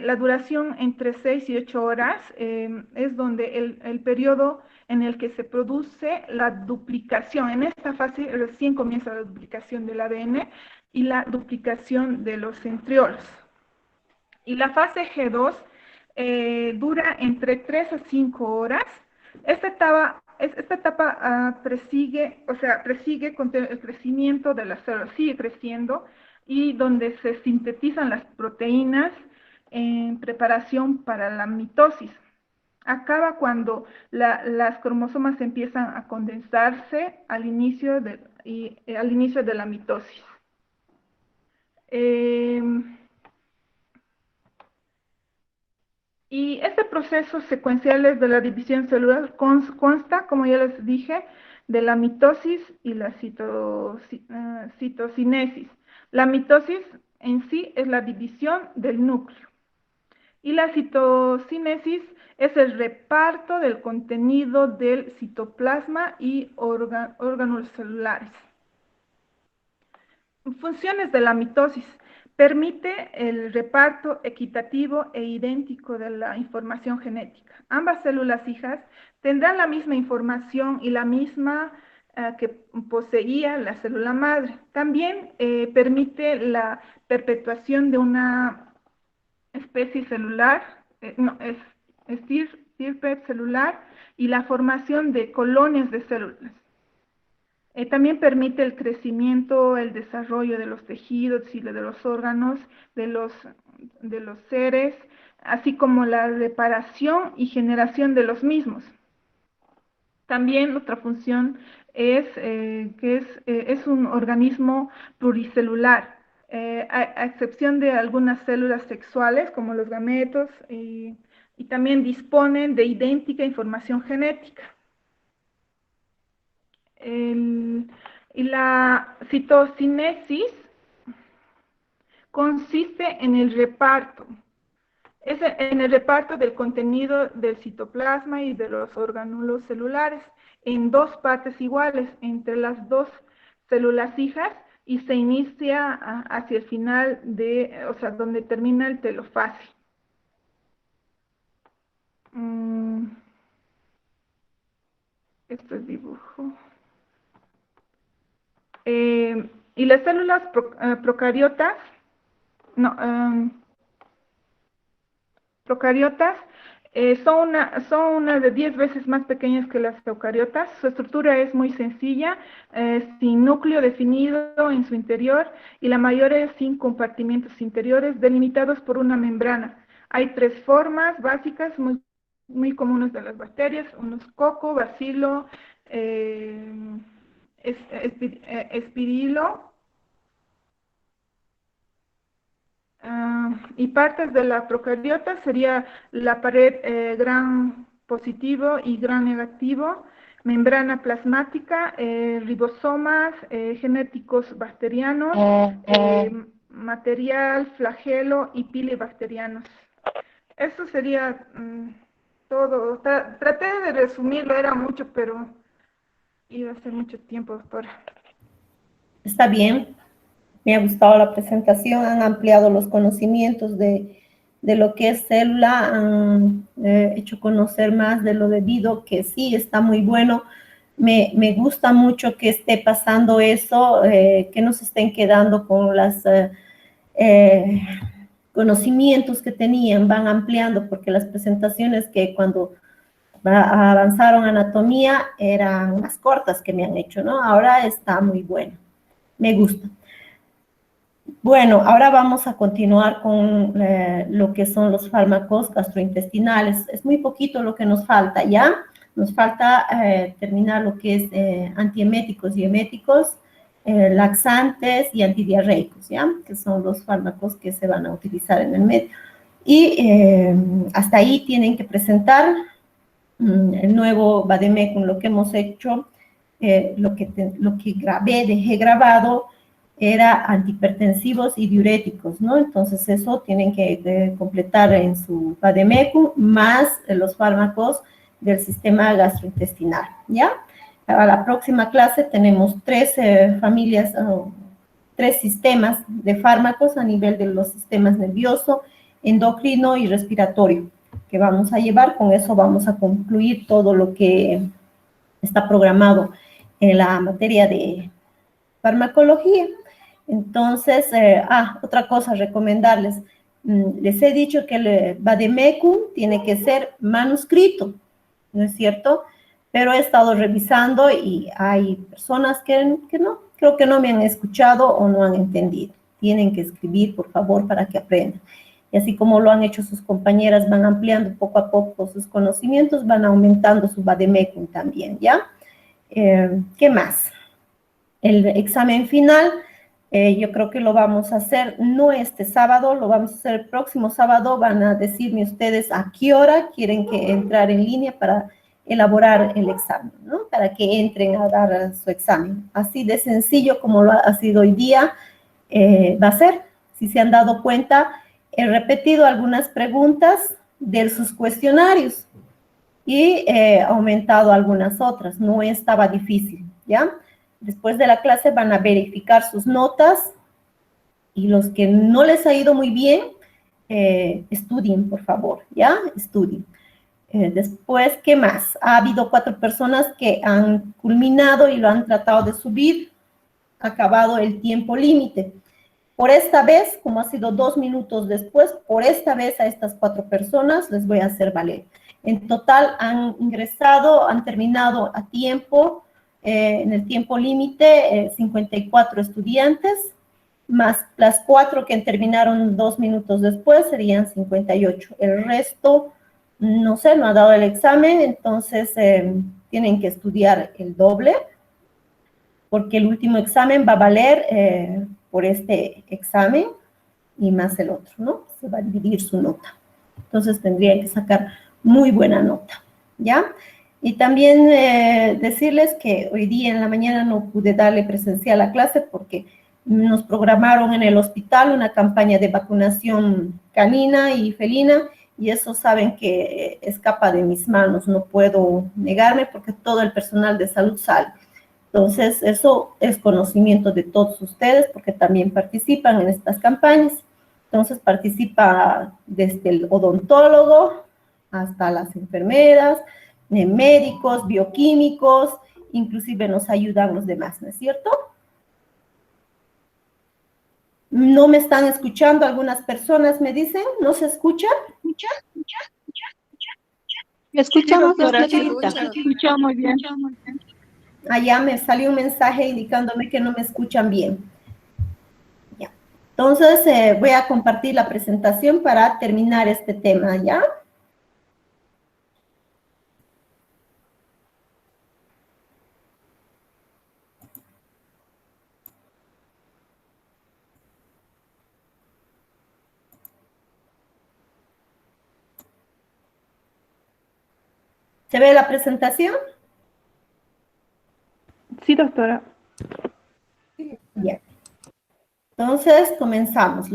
la duración entre 6 y 8 horas es donde el periodo en el que se produce la duplicación. En esta fase recién comienza la duplicación del ADN y la duplicación de los centriolos. Y la fase G2 dura entre 3 a 5 horas. Esta etapa presigue con el crecimiento de las células, sigue creciendo, y donde se sintetizan las proteínas en preparación para la mitosis. Acaba cuando las cromosomas empiezan a condensarse al inicio de la mitosis. Y este proceso secuencial de la división celular consta, como ya les dije, de la mitosis y la citocinesis. La mitosis en sí es la división del núcleo. Y la citocinesis es el reparto del contenido del citoplasma y órganos celulares. Funciones de la mitosis. Permite el reparto equitativo e idéntico de la información genética. Ambas células hijas tendrán la misma información y la misma que poseía la célula madre. También permite la perpetuación de una especie celular, estirpe celular, y la formación de colonias de células. También permite el crecimiento, el desarrollo de los tejidos y de los órganos, de los seres, así como la reparación y generación de los mismos. También otra función es que es un organismo pluricelular, a excepción de algunas células sexuales como los gametos, y también disponen de idéntica información genética. Y la citocinesis consiste en el reparto. En el reparto del contenido del citoplasma y de los orgánulos celulares en dos partes iguales entre las dos células hijas, y se inicia hacia el final donde termina el telofase. Esto es dibujo. Y las células procariotas son una de 10 veces más pequeñas que las eucariotas. Su estructura es muy sencilla, sin núcleo definido en su interior, y la mayoría sin compartimentos interiores delimitados por una membrana. Hay tres formas básicas muy comunes de las bacterias: unos coco, bacilo, espirilo, y partes de la procariota sería la pared gran positivo y gran negativo, membrana plasmática, ribosomas, genéticos bacterianos, material, flagelo y pili bacterianos. Eso sería todo. Traté de resumirlo, era mucho, pero iba a ser mucho tiempo, doctora. Está bien. Me ha gustado la presentación, han ampliado los conocimientos de lo que es célula, han hecho conocer más de lo debido, que sí, está muy bueno. Me gusta mucho que esté pasando eso, que no se estén quedando con conocimientos que tenían, van ampliando, porque las presentaciones que cuando avanzaron a anatomía eran más cortas que me han hecho, ¿no? Ahora está muy bueno, me gusta. Bueno, ahora vamos a continuar con lo que son los fármacos gastrointestinales. Es muy poquito lo que nos falta, ¿ya? Nos falta terminar lo que es antieméticos y eméticos, laxantes y antidiarreicos, ¿ya? Que son los fármacos que se van a utilizar en el medio. Y hasta ahí tienen que presentar el nuevo Vademecum, lo que hemos hecho, lo que dejé grabado, era antihipertensivos y diuréticos, ¿no? Entonces eso tienen que completar en su Vademecum, más los fármacos del sistema gastrointestinal, ¿ya? Para la próxima clase tenemos tres familias, tres sistemas de fármacos a nivel de los sistemas nervioso, endocrino y respiratorio, que vamos a llevar. Con eso vamos a concluir todo lo que está programado en la materia de farmacología. Entonces, otra cosa, recomendarles, les he dicho que el Vademecum tiene que ser manuscrito, ¿no es cierto? Pero he estado revisando y hay personas que no, creo que no me han escuchado o no han entendido. Tienen que escribir, por favor, para que aprendan. Y así como lo han hecho sus compañeras, van ampliando poco a poco sus conocimientos, van aumentando su Vademecum también, ¿ya? ¿Qué más? El examen final, yo creo que lo vamos a hacer no este sábado, lo vamos a hacer el próximo sábado. Van a decirme ustedes a qué hora quieren que entrar en línea para elaborar el examen, ¿no? Para que entren a dar su examen. Así de sencillo como lo ha sido hoy día, va a ser. Si se han dado cuenta, he repetido algunas preguntas de sus cuestionarios y he aumentado algunas otras. No estaba difícil, ¿ya? Después de la clase van a verificar sus notas y los que no les ha ido muy bien, estudien, por favor, ¿ya? Estudien. Después, ¿qué más? Ha habido 4 personas que han culminado y lo han tratado de subir, acabado el tiempo límite. Por esta vez, como ha sido 2 minutos después, por esta vez a estas 4 personas les voy a hacer valer. En total han ingresado, han terminado a tiempo, en el tiempo límite, 54 estudiantes, más las 4 que terminaron 2 minutos después, serían 58. El resto, no sé, no ha dado el examen, entonces tienen que estudiar el doble, porque el último examen va a valer por este examen y más el otro, ¿no? Se va a dividir su nota. Entonces tendrían que sacar muy buena nota, ¿ya? Y también decirles que hoy día en la mañana no pude darle presencial a clase porque nos programaron en el hospital una campaña de vacunación canina y felina, y eso saben que escapa de mis manos, no puedo negarme porque todo el personal de salud sale. Entonces, eso es conocimiento de todos ustedes porque también participan en estas campañas. Entonces, participa desde el odontólogo hasta las enfermeras, médicos, bioquímicos, inclusive nos ayudan los demás, ¿no es cierto? ¿No me están escuchando? Algunas personas me dicen, ¿no se escuchan? Escuchamos, doctora, doctorita. se escucha muy bien. Allá me salió un mensaje indicándome que no me escuchan bien. Ya. Entonces, voy a compartir la presentación para terminar este tema, ¿ya? ¿Se ve la presentación? Sí, doctora. Bien. Entonces, comenzamos.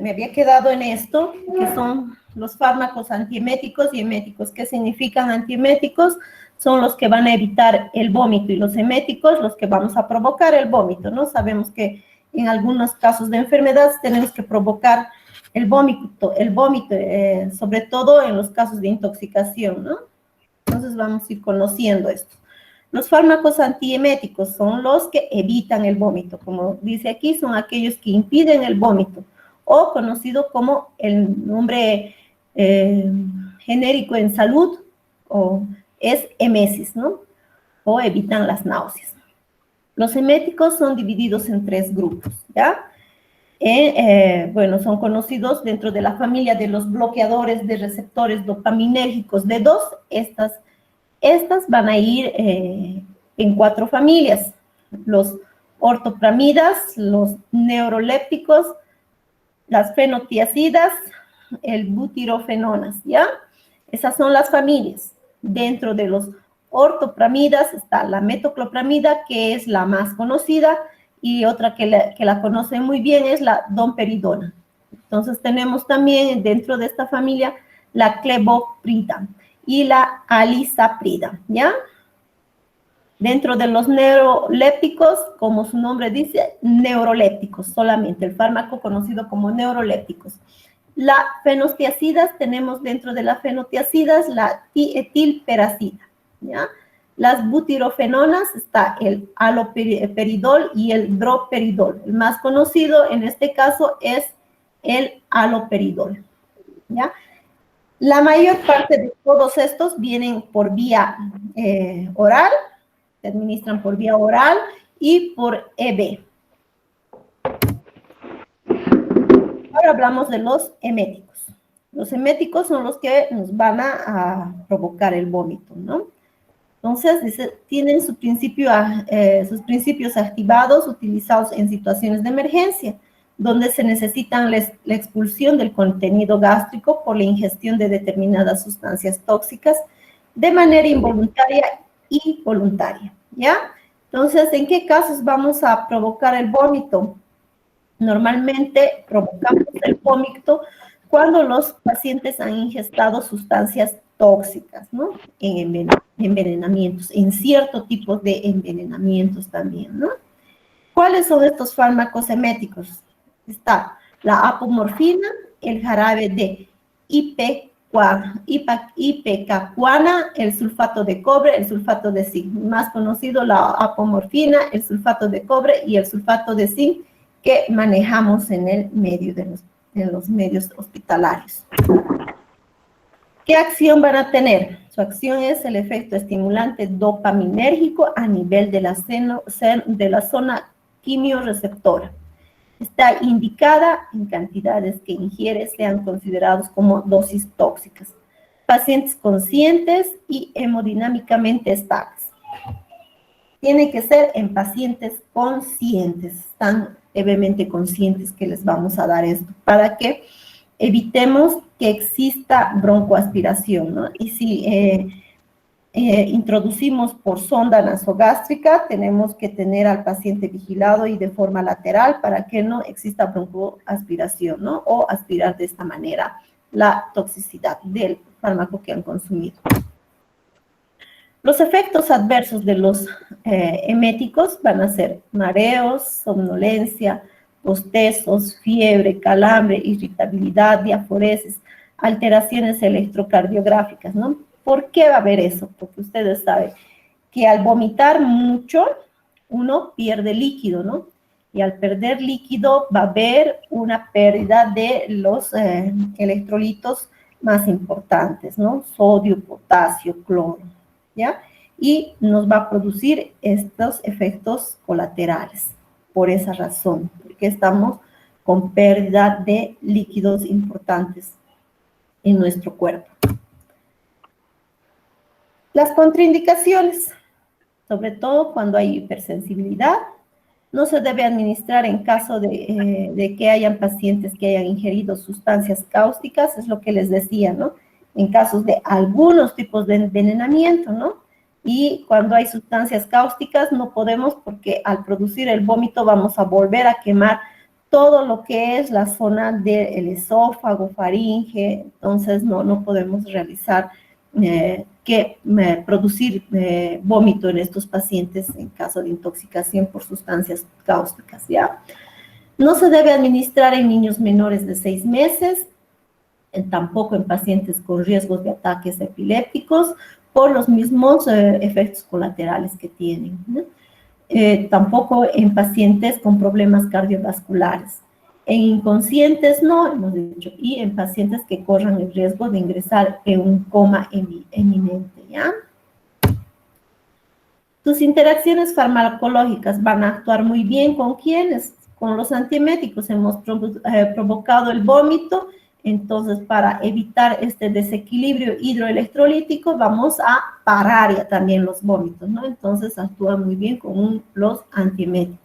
Me había quedado en esto, que son los fármacos antieméticos y eméticos. ¿Qué significan antieméticos? Son los que van a evitar el vómito, y los eméticos, los que vamos a provocar el vómito, ¿no? Sabemos que en algunos casos de enfermedades tenemos que provocar el vómito, sobre todo en los casos de intoxicación, ¿no? Entonces vamos a ir conociendo esto. Los fármacos antieméticos son los que evitan el vómito. Como dice aquí, son aquellos que impiden el vómito o conocido como el nombre genérico en salud, o es emesis, ¿no? O evitan las náuseas. Los eméticos son divididos en 3 grupos, ¿ya? Bueno, son conocidos dentro de la familia de los bloqueadores de receptores dopaminérgicos D2. Estas van a ir en 4 familias: los ortopramidas, los neurolépticos, las fenotiacidas, el butirofenonas, ¿ya? Esas son las familias. Dentro de los ortopramidas está la metoclopramida, que es la más conocida, y otra que la conocen muy bien es la domperidona. Entonces tenemos también dentro de esta familia la cleboprida y la alisaprida, ¿ya? Dentro de los neurolépticos, como su nombre dice, neurolépticos solamente, el fármaco conocido como neurolépticos. La fenotiacidas, tenemos dentro de las fenotiacidas la tietilperacida, ¿ya? Las butirofenonas, está el haloperidol y el droperidol. El más conocido en este caso es el haloperidol, ¿ya? La mayor parte de todos estos vienen por vía oral, se administran por vía oral y por EB. Ahora hablamos de los eméticos. Los eméticos son los que nos van a provocar el vómito, ¿no? Entonces, dice, tienen sus principios activados utilizados en situaciones de emergencia, donde se necesitan la expulsión del contenido gástrico por la ingestión de determinadas sustancias tóxicas de manera involuntaria y voluntaria, ¿ya? Entonces, ¿en qué casos vamos a provocar el vómito? Normalmente provocamos el vómito cuando los pacientes han ingestado sustancias tóxicas, ¿no? En envenenamientos, en cierto tipo de envenenamientos también, ¿no? ¿Cuáles son estos fármacos eméticos? Está la apomorfina, el jarabe de ipecacuana, el sulfato de cobre, el sulfato de zinc. Más conocido, la apomorfina, el sulfato de cobre y el sulfato de zinc que manejamos en el medio de los medios hospitalarios. ¿Qué acción van a tener? Su acción es el efecto estimulante dopaminérgico a nivel de la zona quimiorreceptora. Está indicada en cantidades que ingiere sean considerados como dosis tóxicas. Pacientes conscientes y hemodinámicamente estables. Tiene que ser en pacientes conscientes, están levemente conscientes que les vamos a dar esto, para que evitemos que exista broncoaspiración, ¿no? Y si introducimos por sonda nasogástrica, tenemos que tener al paciente vigilado y de forma lateral para que no exista broncoaspiración, ¿no? O aspirar de esta manera la toxicidad del fármaco que han consumido. Los efectos adversos de los eméticos van a ser mareos, somnolencia, bostezos, fiebre, calambre, irritabilidad, diaforesis, alteraciones electrocardiográficas, ¿no? ¿Por qué va a haber eso? Porque ustedes saben que al vomitar mucho, uno pierde líquido, ¿no? Y al perder líquido va a haber una pérdida de los electrolitos más importantes, ¿no? Sodio, potasio, cloro, ¿ya? Y nos va a producir estos efectos colaterales. Por esa razón, porque estamos con pérdida de líquidos importantes en nuestro cuerpo. Las contraindicaciones, sobre todo cuando hay hipersensibilidad, no se debe administrar en caso de que hayan pacientes que hayan ingerido sustancias cáusticas, es lo que les decía, ¿no? En casos de algunos tipos de envenenamiento, ¿no? Y cuando hay sustancias cáusticas no podemos, porque al producir el vómito vamos a volver a quemar todo lo que es la zona del esófago, faringe, entonces no podemos realizar producir vómito en estos pacientes en caso de intoxicación por sustancias cáusticas, ¿ya? No se debe administrar en niños menores de 6 meses, tampoco en pacientes con riesgos de ataques epilépticos, por los mismos efectos colaterales que tienen, ¿no? Tampoco en pacientes con problemas cardiovasculares. En inconscientes no, hemos dicho, y en pacientes que corran el riesgo de ingresar en un coma eminente, ¿ya? Sus interacciones farmacológicas van a actuar muy bien ¿con quiénes? Con los antieméticos. Hemos provocado el vómito, entonces para evitar este desequilibrio hidroelectrolítico vamos a parar ya también los vómitos, ¿no? Entonces actúa muy bien con los antieméticos.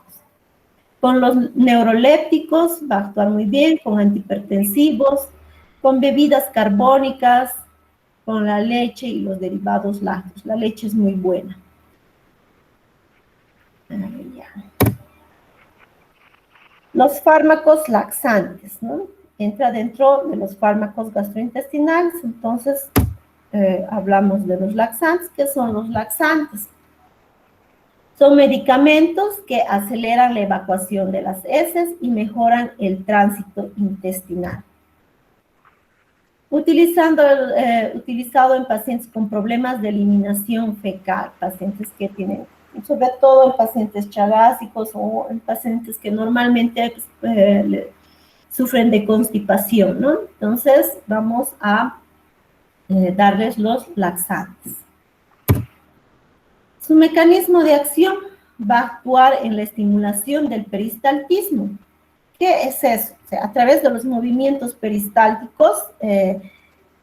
Con los neurolépticos va a actuar muy bien, con antihipertensivos, con bebidas carbónicas, con la leche y los derivados lácteos. La leche es muy buena. Los fármacos laxantes, ¿no? Entra dentro de los fármacos gastrointestinales, entonces hablamos de los laxantes. ¿Qué son los laxantes? Son medicamentos que aceleran la evacuación de las heces y mejoran el tránsito intestinal. Utilizado en pacientes con problemas de eliminación fecal, pacientes que tienen, sobre todo en pacientes chagásicos o en pacientes que normalmente sufren de constipación, ¿no? Entonces, vamos a darles los laxantes. Su mecanismo de acción va a actuar en la estimulación del peristaltismo. ¿Qué es eso? O sea, a través de los movimientos peristálticos,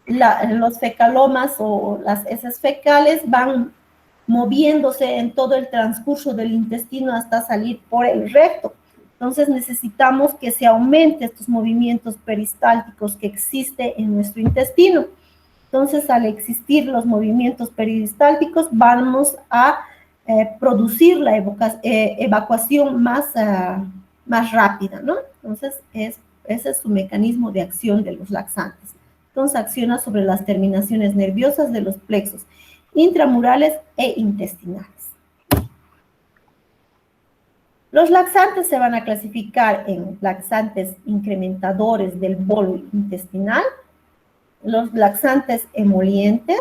los fecalomas o las heces fecales van moviéndose en todo el transcurso del intestino hasta salir por el recto. Entonces necesitamos que se aumente estos movimientos peristálticos que existen en nuestro intestino. Entonces, al existir los movimientos peristálticos, vamos a producir la evacuación más rápida, ¿no? Entonces, ese es su mecanismo de acción de los laxantes. Entonces, acciona sobre las terminaciones nerviosas de los plexos intramurales e intestinales. Los laxantes se van a clasificar en laxantes incrementadores del bolo intestinal, los laxantes emolientes,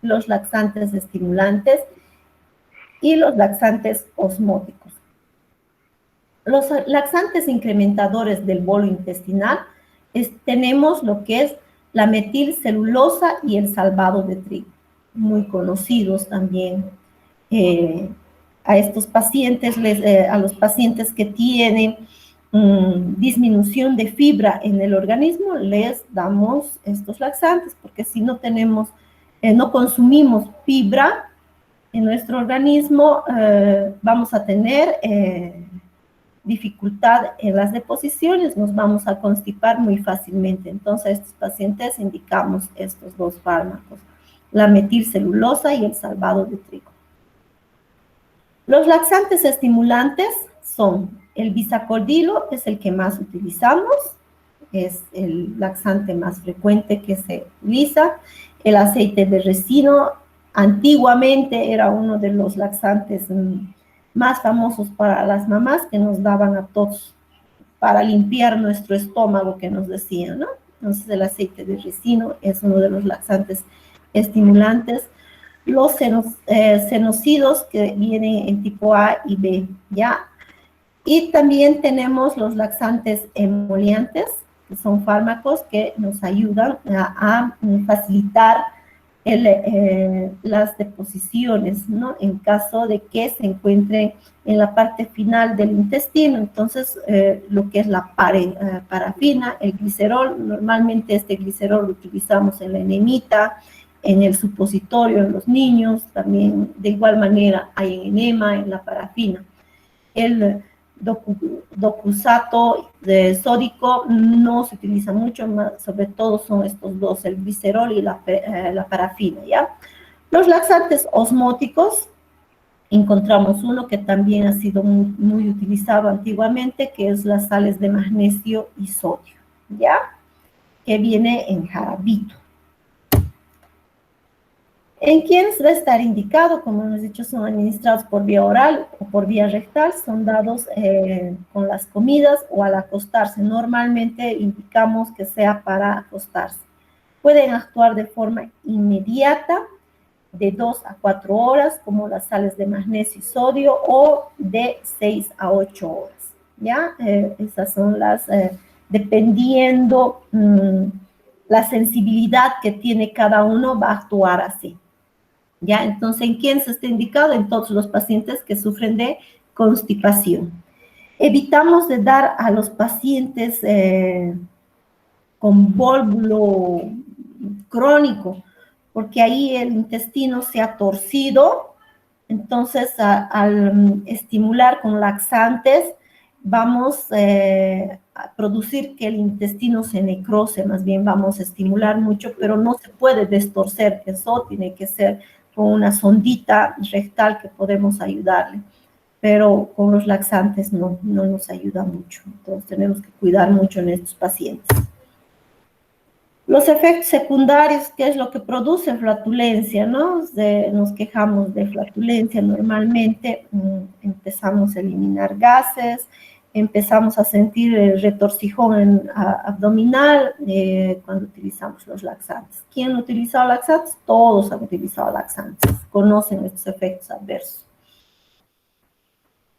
los laxantes estimulantes y los laxantes osmóticos. Los laxantes incrementadores del bolo intestinal tenemos lo que es la metilcelulosa y el salvado de trigo, muy conocidos también. A estos pacientes, a los pacientes que tienen disminución de fibra en el organismo, les damos estos laxantes, porque si no tenemos, no consumimos fibra en nuestro organismo, vamos a tener dificultad en las deposiciones, nos vamos a constipar muy fácilmente. Entonces, a estos pacientes indicamos estos dos fármacos, la metilcelulosa y el salvado de trigo. Los laxantes estimulantes son el bisacoldilo, es el que más utilizamos, es el laxante más frecuente que se utiliza. El aceite de resino antiguamente era uno de los laxantes más famosos para las mamás, que nos daban a todos para limpiar nuestro estómago, que nos decían, ¿no? Entonces el aceite de resino es uno de los laxantes estimulantes. Los senocidos, que vienen en tipo A y B, ¿ya? Y también tenemos los laxantes emolientes, que son fármacos que nos ayudan a facilitar las deposiciones, ¿no? En caso de que se encuentren en la parte final del intestino. Entonces, lo que es la parafina, el glicerol, normalmente este glicerol lo utilizamos en la enemita, en el supositorio en los niños, también de igual manera hay en enema, en la parafina. El docusato sódico no se utiliza mucho, sobre todo son estos dos, el glicerol y la parafina, ¿ya? Los laxantes osmóticos, encontramos uno que también ha sido muy utilizado antiguamente, que es las sales de magnesio y sodio, ¿ya? Que viene en jarabito. En quienes va a estar indicado, como hemos dicho, son administrados por vía oral o por vía rectal, son dados con las comidas o al acostarse. Normalmente indicamos que sea para acostarse. Pueden actuar de forma inmediata, de 2 a 4 horas, como las sales de magnesio y sodio, o de 6 a 8 horas. ¿Ya? Esas son las dependiendo la sensibilidad que tiene cada uno, va a actuar así. ¿Ya? Entonces, ¿en quién se está indicado? En todos los pacientes que sufren de constipación. Evitamos de dar a los pacientes con vólvulo crónico, porque ahí el intestino se ha torcido. Entonces, al estimular con laxantes, vamos a producir que el intestino se necrose, más bien vamos a estimular mucho, pero no se puede destorcer, eso tiene que ser con una sondita rectal que podemos ayudarle, pero con los laxantes no nos ayuda mucho, entonces tenemos que cuidar mucho en estos pacientes. Los efectos secundarios, ¿qué es lo que produce flatulencia, no? Nos quejamos de flatulencia normalmente, empezamos a eliminar gases, empezamos a sentir el retorcijón abdominal cuando utilizamos los laxantes. ¿Quién ha utilizado laxantes? Todos han utilizado laxantes, conocen estos efectos adversos.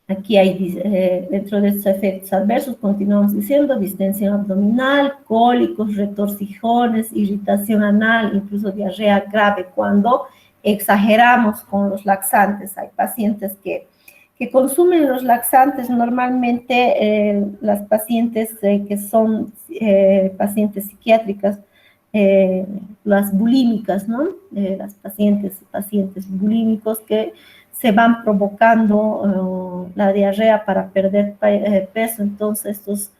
Aquí hay, dentro de estos efectos adversos, continuamos diciendo, distensión abdominal, cólicos, retorcijones, irritación anal, incluso diarrea grave cuando exageramos con los laxantes. Hay pacientes que consumen los laxantes, normalmente las pacientes que son pacientes psiquiátricas, las bulímicas, ¿no? Las pacientes bulímicos que se van provocando la diarrea para perder peso, entonces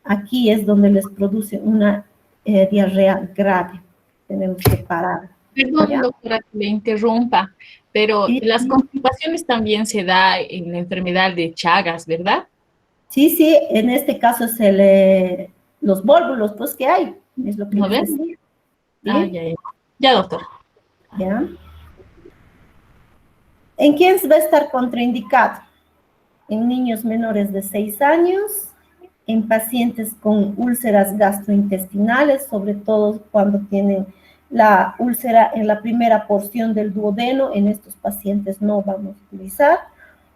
aquí es donde les produce una diarrea grave. Tenemos que parar. Perdón, ¿Ya? doctora, que le interrumpa, pero Sí. las constipaciones también se da en la enfermedad de Chagas, ¿verdad? Sí, en este caso es los vólvulos, pues, que hay, es lo que ¿No les ves? decía. ¿Sí? Ah, ya. Ya, doctora. ¿Ya? ¿En quién va a estar contraindicado? En niños menores de 6 años, en pacientes con úlceras gastrointestinales, sobre todo cuando tienen la úlcera en la primera porción del duodeno, en estos pacientes no vamos a utilizar.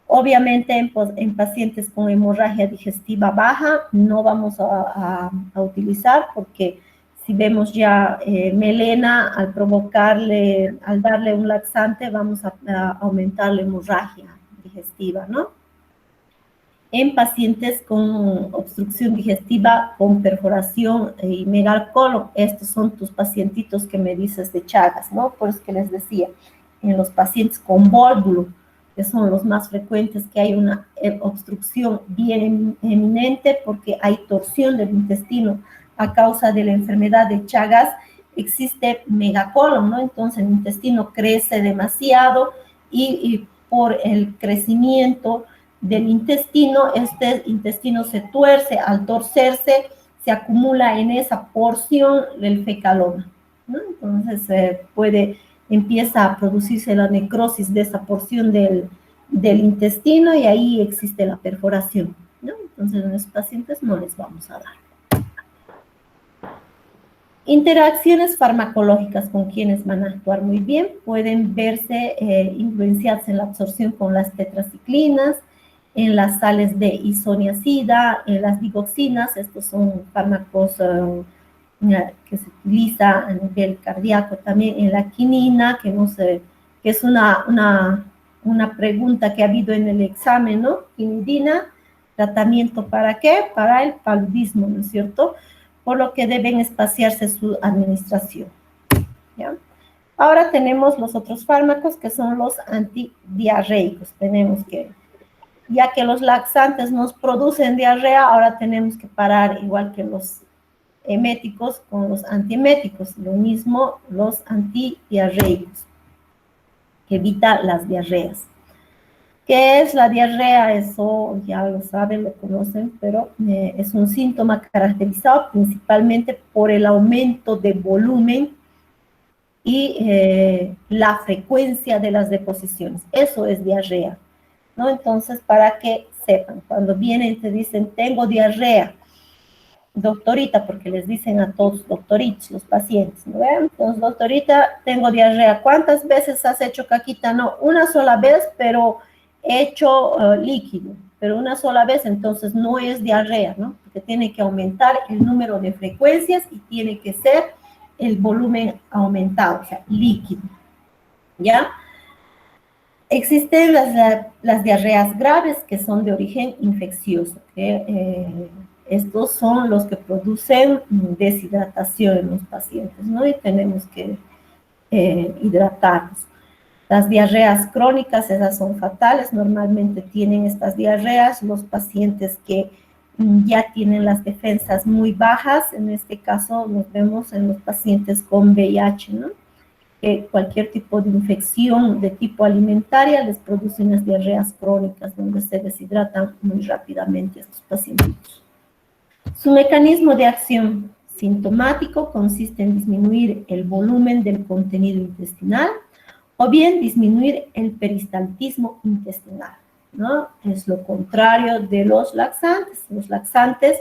Obviamente en pacientes con hemorragia digestiva baja no vamos a utilizar porque si vemos ya melena, al darle un laxante, vamos a aumentar la hemorragia digestiva, ¿no? En pacientes con obstrucción digestiva, con perforación y megacolon, estos son tus pacientitos que me dices de Chagas, ¿no? Por eso que les decía, en los pacientes con vólvulo, que son los más frecuentes, que hay una obstrucción bien eminente porque hay torsión del intestino a causa de la enfermedad de Chagas, existe megacolon, ¿no? Entonces el intestino crece demasiado y por el crecimiento del intestino, este intestino se tuerce, al torcerse se acumula en esa porción el fecaloma, ¿no? Entonces empieza a producirse la necrosis de esa porción del intestino y ahí existe la perforación, ¿no? Entonces en los pacientes no les vamos a dar. Interacciones farmacológicas con quienes van a actuar muy bien, pueden verse influenciadas en la absorción con las tetraciclinas, en las sales de isoniazida, en las digoxinas, estos son fármacos que se utiliza a nivel cardíaco, también en la quinina, que es una pregunta que ha habido en el examen, ¿no? Quinidina, ¿tratamiento para qué? Para el paludismo, ¿no es cierto? Por lo que deben espaciarse su administración, ¿ya? Ahora tenemos los otros fármacos que son los antidiarreicos. Tenemos que, ya que los laxantes nos producen diarrea, ahora tenemos que parar igual que los eméticos con los antieméticos. Lo mismo los antidiarreicos, que evita las diarreas. ¿Qué es la diarrea? Eso ya lo saben, lo conocen, pero es un síntoma caracterizado principalmente por el aumento de volumen y la frecuencia de las deposiciones. Eso es diarrea, ¿no? Entonces, para que sepan, cuando vienen y te dicen, tengo diarrea, doctorita, porque les dicen a todos doctoritos, los pacientes, ¿no ven? Entonces, doctorita, tengo diarrea. ¿Cuántas veces has hecho caquita? No, una sola vez, pero hecho líquido. pero una sola vez, entonces no es diarrea, ¿no? Porque tiene que aumentar el número de frecuencias y tiene que ser el volumen aumentado, o sea, líquido, ¿ya? Existen las diarreas graves que son de origen infeccioso, que estos son los que producen deshidratación en los pacientes, ¿no? Y tenemos que hidratarlos. Las diarreas crónicas, esas son fatales, normalmente tienen estas diarreas los pacientes que ya tienen las defensas muy bajas, en este caso nos vemos en los pacientes con VIH, ¿no? Que cualquier tipo de infección de tipo alimentaria les produce unas diarreas crónicas donde se deshidratan muy rápidamente estos pacientes. Su mecanismo de acción sintomático consiste en disminuir el volumen del contenido intestinal o bien disminuir el peristaltismo intestinal, ¿no? Es lo contrario de los laxantes. Los laxantes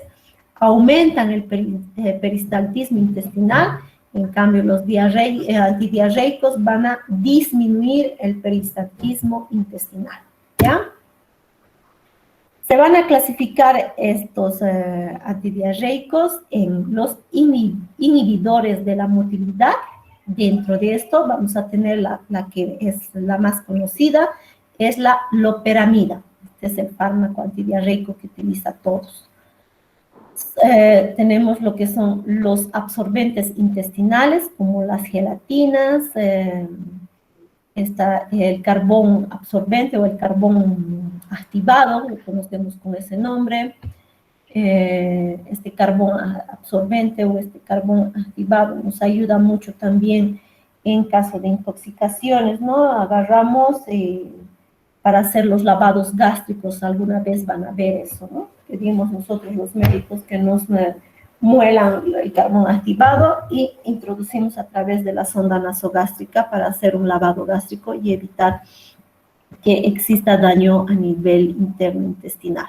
aumentan el peristaltismo intestinal. En cambio, los antidiarreicos van a disminuir el peristaltismo intestinal, ¿ya? Se van a clasificar estos antidiarreicos en los inhibidores de la motilidad. Dentro de esto vamos a tener la que es la más conocida, es la loperamida. Este es el fármaco antidiarreico que utiliza todos. Tenemos lo que son los absorbentes intestinales, como las gelatinas, el carbón absorbente o el carbón activado, lo conocemos con ese nombre. Este carbón absorbente o este carbón activado nos ayuda mucho también en caso de intoxicaciones, ¿no? Agarramos para hacer los lavados gástricos, alguna vez van a ver eso, ¿no? Pedimos nosotros los médicos que nos muelan el carbón activado y introducimos a través de la sonda nasogástrica para hacer un lavado gástrico y evitar que exista daño a nivel interno intestinal.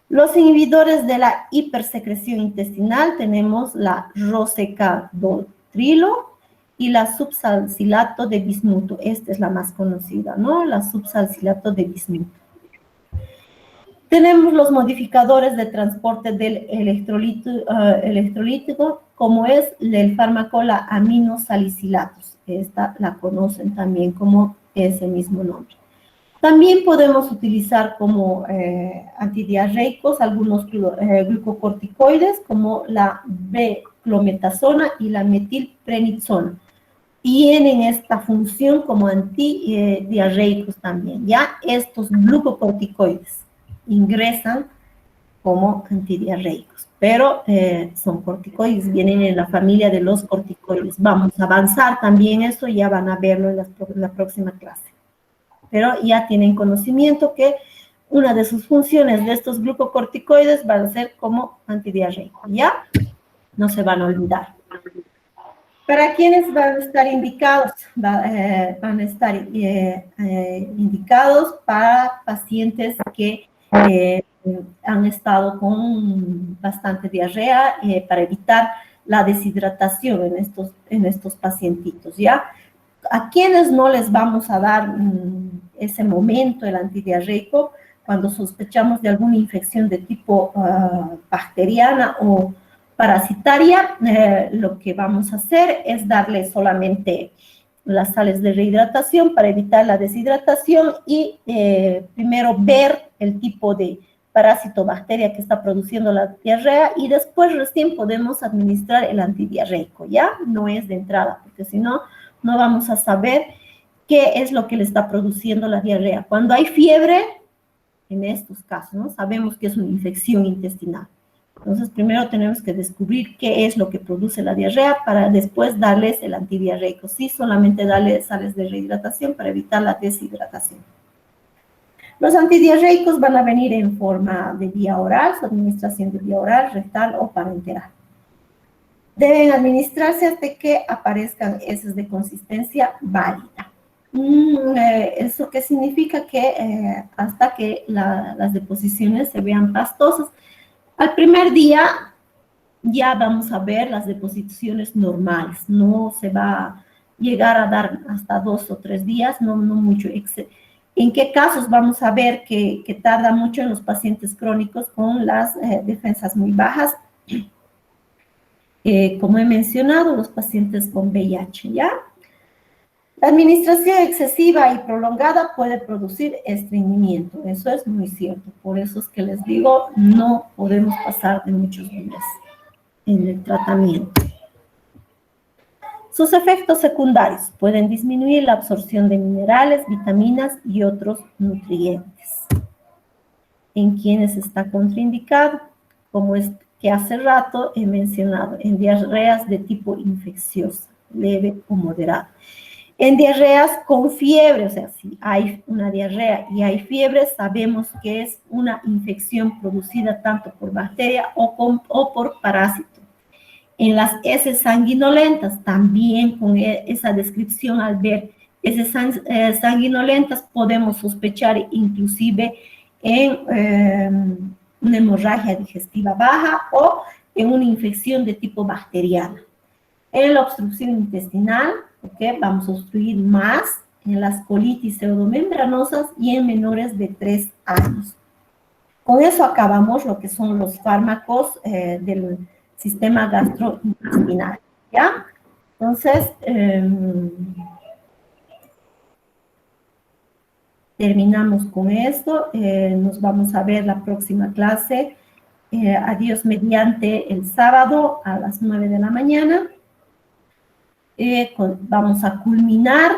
Los inhibidores de la hipersecreción intestinal tenemos la rosecadotrilo y la subsalcilato de bismuto. Esta es la más conocida, ¿no? La subsalcilato de bismuto. Tenemos los modificadores de transporte del electrolítico, como es el fármaco la aminosalicilatos. Esta la conocen también como ese mismo nombre. También podemos utilizar como antidiarreicos algunos glucocorticoides como la beclometasona y la metilprednisona. Tienen esta función como antidiarreicos también, ¿ya? Estos glucocorticoides ingresan como antidiarreicos, pero son corticoides, vienen en la familia de los corticoides. Vamos a avanzar también eso, ya van a verlo en la próxima clase. Pero ya tienen conocimiento que una de sus funciones de estos glucocorticoides va a ser como antidiarreico, ¿ya? No se van a olvidar. ¿Para quiénes van a estar indicados? Van a estar indicados para pacientes que han estado con bastante diarrea para evitar la deshidratación en estos pacientitos, ¿ya? ¿A quiénes no les vamos a dar ese momento el antidiarreico? Cuando sospechamos de alguna infección de tipo bacteriana o parasitaria, lo que vamos a hacer es darle solamente las sales de rehidratación para evitar la deshidratación y primero ver el tipo de parásito o bacteria que está produciendo la diarrea y después recién podemos administrar el antidiarreico, ¿ya? No es de entrada, porque si no, no vamos a saber qué es lo que le está produciendo la diarrea. Cuando hay fiebre, en estos casos, ¿no? Sabemos que es una infección intestinal. Entonces, primero tenemos que descubrir qué es lo que produce la diarrea para después darles el antidiarreico. Sí, solamente darles sales de rehidratación para evitar la deshidratación. Los antidiarreicos van a venir en forma de vía oral, su administración de vía oral, rectal o parenteral. Deben administrarse hasta que aparezcan heces de consistencia válida. ¿Eso qué significa? Que hasta que las deposiciones se vean pastosas. Al primer día ya vamos a ver las deposiciones normales, no se va a llegar a dar hasta 2 o 3 días, no mucho. ¿En qué casos vamos a ver que tarda mucho en los pacientes crónicos con las defensas muy bajas? Como he mencionado, los pacientes con VIH, ¿ya? La administración excesiva y prolongada puede producir estreñimiento, eso es muy cierto, por eso es que les digo, no podemos pasar de muchos días en el tratamiento. Sus efectos secundarios pueden disminuir la absorción de minerales, vitaminas y otros nutrientes. En quienes está contraindicado, como es que hace rato he mencionado, en diarreas de tipo infecciosa, leve o moderada. En diarreas con fiebre, o sea, si hay una diarrea y hay fiebre, sabemos que es una infección producida tanto por bacteria o por parásito. En las heces sanguinolentas, también con esa descripción, al ver heces sanguinolentas, podemos sospechar inclusive en una hemorragia digestiva baja o en una infección de tipo bacteriana. En la obstrucción intestinal, ¿okay? Vamos a obstruir más en las colitis pseudomembranosas y en menores de 3 años. Con eso acabamos lo que son los fármacos del sistema gastrointestinal, ¿ya? Entonces, terminamos con esto. Nos vamos a ver la próxima clase. Adiós mediante el sábado a las 9 de la mañana. Vamos a culminar